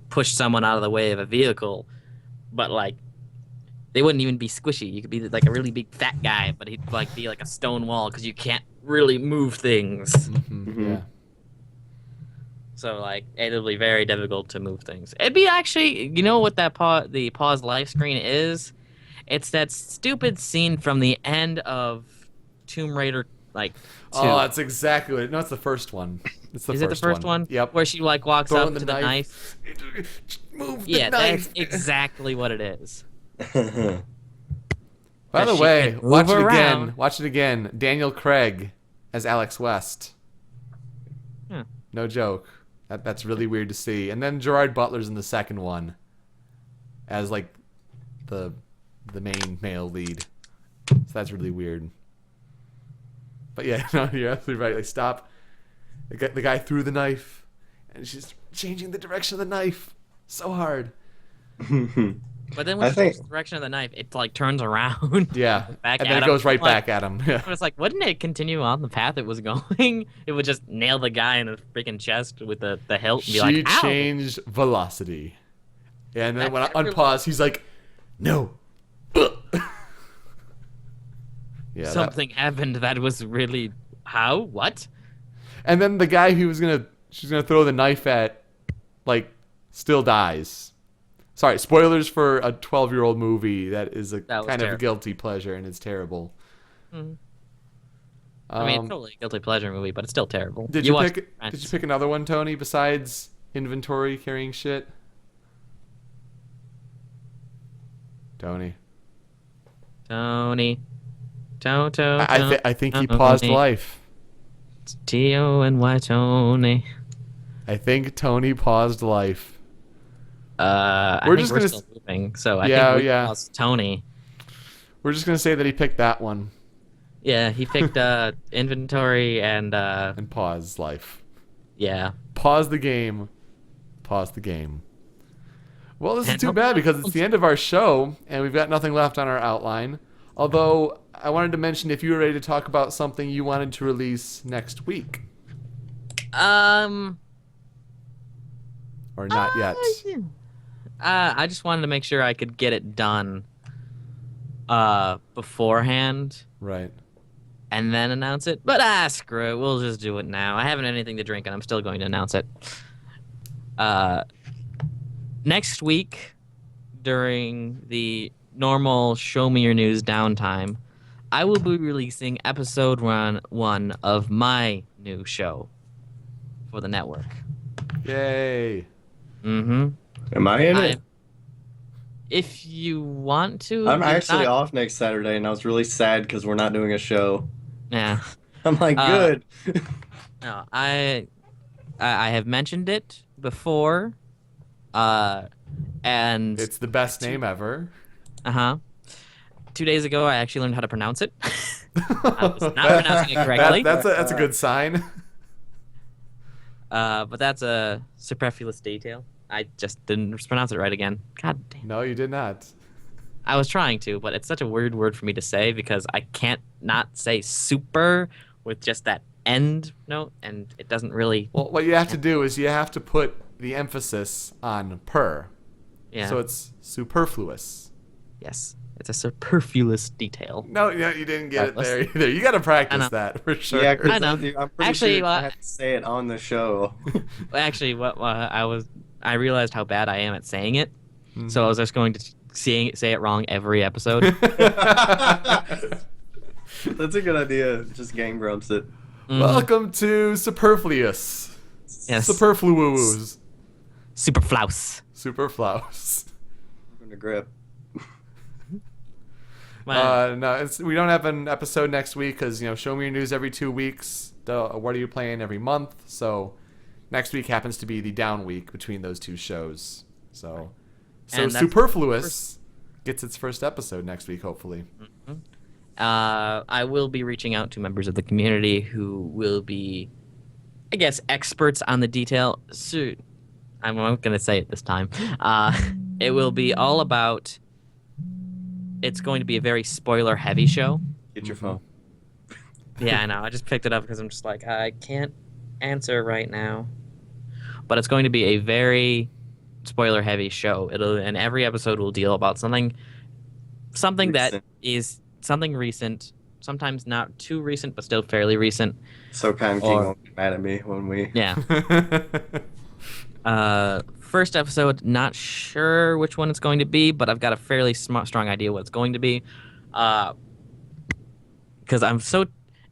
push someone out of the way of a vehicle, but like they wouldn't even be squishy. You could be like a really big fat guy, but he'd like be like a stone wall because you can't really move things. Mhm. Yeah. So like it'll be very difficult to move things. It'd be actually, you know what the pause live screen is? It's that stupid scene from the end of Tomb Raider like 2. Oh, that's exactly what it. No, it's the first one. It's the Is first it the first one? Yep. Where she like walks Throwing up to the knife. Move Yeah, the that's knife. exactly what it is. By the That she way, can move around. Watch it again. Daniel Craig as Alex West. Yeah. No joke. That's really weird to see. And then Gerard Butler's in the second one as like the main male lead. So that's really weird. But yeah, no, you're absolutely right. Like, stop. The guy threw the knife, and she's changing the direction of the knife so hard. But then when I she think- changes the direction of the knife, it like turns around. Yeah, Back and at then it him. goes right Like- back at him. Yeah. But it's like, wouldn't it continue on the path it was going? It would just nail the guy in the freaking chest with the hilt and be She like, ow! changed velocity, and then That when I really- unpause, he's like, "No." Yeah. Something happened that was really... How? What? And then the guy who she's gonna throw the knife at, like, still dies. Sorry, spoilers for a 12-year-old movie that is a That was kind of a terrible. guilty pleasure, and it's terrible. Mhm. I mean, Um, it's totally a guilty pleasure movie, but it's still terrible. Did you watch pick Friends. Did you pick another one, Tony, besides inventory carrying shit? Tony. Tony. I think he paused life. Tony. Tony. I think Tony paused life. I We're think just we're gonna still moving, so I Yeah, think we yeah. lost Tony. We're just gonna say that he picked that one Yeah, he picked inventory and and paused life. yeah. Pause the game. Pause the game. Well, this is And too bad because it's the end of our show and we've got nothing left on our outline. Although I wanted to mention if you were ready to talk about something you wanted to release next week or not yet. I just wanted to make sure I could get it done beforehand Right. and then announce it. But screw it, we'll just do it now. I haven't had anything to drink and I'm still going to announce it. Next week, during the normal Show Me Your News downtime, I will be releasing episode 1 of my new show for the network. Yay. Mm-hmm. Am I in it? If you want to, I'm you're actually not- off next Saturday, and I was really sad because we're not doing a show. Yeah. I'm like, good. No, I have mentioned it before, and It's the best name ever. 2 days ago I actually learned how to pronounce it. I was not pronouncing it correctly. That's a good sign. But that's a superfluous detail. I just didn't pronounce it right again. God damn. No, you did not. I was trying to, but it's such a weird word for me to say because I can't not say super with just that end note, and it doesn't really. Well, what you have to do is you have to put the emphasis on per. Yeah. So it's superfluous. Yes. It's a superfluous detail. No, you didn't get it Right, there either. You got to I practice know. that for sure. Yeah, 'cause I know. I'm pretty Actually, sure I had to say it on the show. Actually, I realized how bad I am at saying it, Mm-hmm. so I was just going to say it wrong every episode. That's a good idea. Just Game Grumps it. Mhm. Welcome to Superfluous. Yes. Superfluous. Superflouse. Superfluous. I'm gonna grip. No, we don't have an episode next week because Show Me Your News every 2 weeks. What Are You Playing every month? So next week happens to be the down week between those two shows. So So And that's Superfluous gets its first episode next week, hopefully. I will be reaching out to members of the community who will be, I guess, experts on the detail. So, I'm not going to say it this time. It will be all about. It's going to be a very spoiler-heavy show. Get your phone. Yeah, I know. I just picked it up because I'm just like, I can't answer right now. But it's going to be a very spoiler-heavy show. And every episode will deal about something that Recent. is something recent, sometimes not too recent, but still fairly recent. So King won't get mad at me when we. Yeah. First episode, not sure which one it's going to be, but I've got a fairly strong idea what it's going to be. Because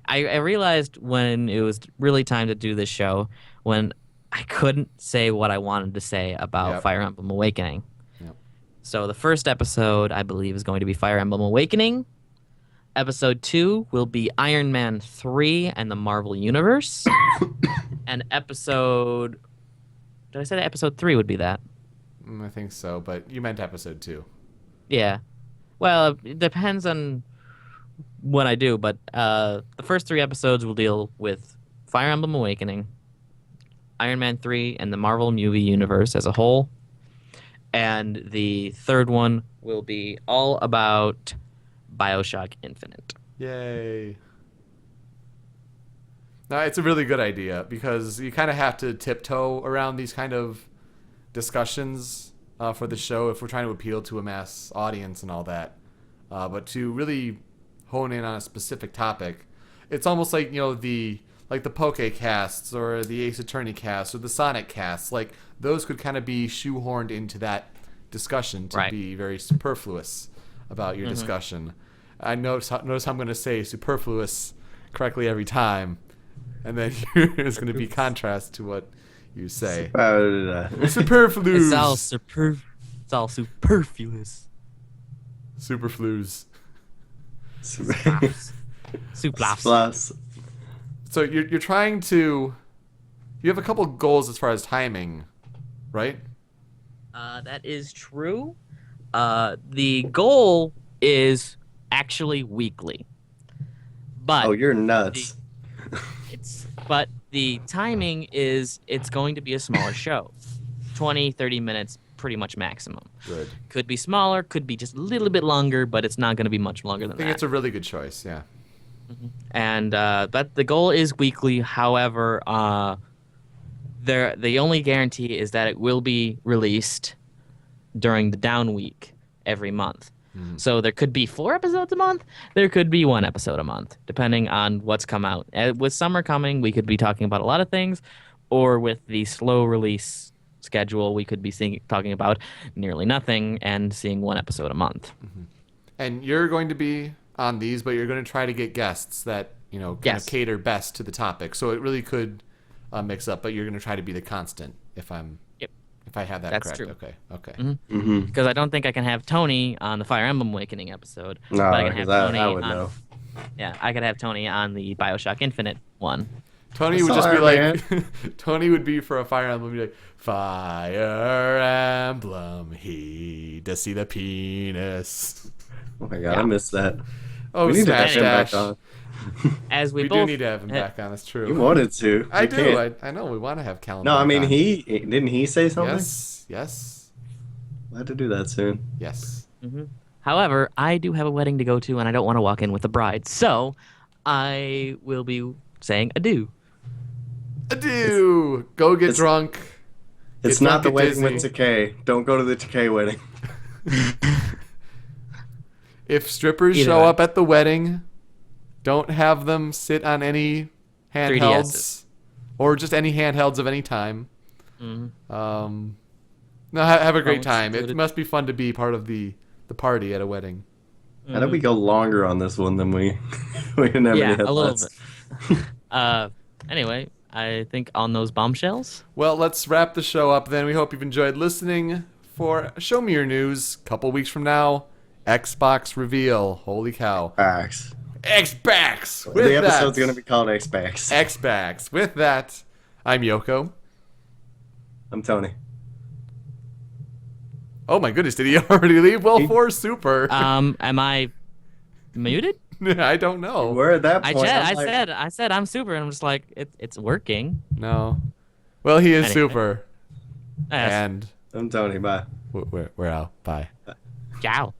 I realized when it was really time to do this show, when I couldn't say what I wanted to say about Fire Emblem Awakening. Yep. So the first episode, I believe, is going to be Fire Emblem Awakening. Episode 2 will be Iron Man 3 and the Marvel Universe. And episode... Did I say that episode 3 would be that? I think so, but you meant episode 2. Yeah. Well, it depends on what I do, but the first 3 episodes will deal with Fire Emblem Awakening, Iron Man 3, and the Marvel movie universe as a whole. And the third one will be all about BioShock Infinite. Yay. No, it's a really good idea because you kind of have to tiptoe around these kind of discussions for the show if we're trying to appeal to a mass audience and all that. But to really hone in on a specific topic, it's almost like, the Pokecasts or the Ace Attorney cast or the Sonic casts. Like, those could kind of be shoehorned into that discussion to be very superfluous about your discussion. I notice how I'm going to say superfluous correctly every time. And then there's going to be contrast to what you say. Superfluous. It's all superfluous. Superfluous. Superfluous. So you're trying to... You have a couple goals as far as timing, right? That is true. The goal is actually weekly. But you're nuts. But the timing is it's going to be a smaller show. 20, 30 minutes, pretty much maximum. Good. Could be smaller, could be just a little bit longer, but it's not going to be much longer than that. I think it's a really good choice, yeah. And but the goal is weekly. However, the only guarantee is that it will be released during the down week every month. So there could be 4 episodes a month. There could be 1 episode a month, depending on what's come out. With summer coming, we could be talking about a lot of things, or with the slow release schedule, we could be talking about nearly nothing and seeing 1 episode a month. And you're going to be on these, but you're going to try to get guests that kind of cater best to the topic. So it really could mix up, but you're going to try to be the constant. If I have that That's correct. true. Okay. Because I don't think I can have Tony on the Fire Emblem Awakening episode. No, but I can have Tony I would know. Yeah, I could have Tony on the BioShock Infinite one. Tony would just be like, Tony would be for a Fire Emblem, be like, Fire Emblem, he does see the penis. Oh my god, I missed that. Oh, we need to have Smash him Dash. back on. As we We both do need to have him back on. That's true. You wanted to. I You do. can't. I know. We want to have Callum. No, I back mean on. didn't he say something? Yes. We'll have to do that soon. Yes. However, I do have a wedding to go to, and I don't want to walk in with the bride, so I will be saying adieu. Adieu. Go get drunk. It's Get not drunk the at wedding Disney. with Takei. Don't go to the Takei wedding. If strippers Either show way. up at the wedding, don't have them sit on any handhelds 3DSs. or just any handhelds of any time. No, have a great time. It included. must be fun to be part of the party at a wedding. How did we go longer on this one than we didn't have any Yeah, a little headlines? bit. Anyway, I think on those bombshells. Well, let's wrap the show up then. We hope you've enjoyed listening. For Show Me Your News, a couple weeks from now, Xbox reveal. Holy cow. Facts. Xbox! With The episode's that, going to be called X-Backs. Xbox. With that, I'm Yoko. I'm Tony. Oh my goodness, did he already leave? Well, for Super. Am I muted? I don't know. We're at that I point. said, I'm like, I said I'm Super, and I'm just like, it's working. No. Well, he is Anyway. Super. Yes. And I'm Tony. Bye. we're out. Bye. Ciao.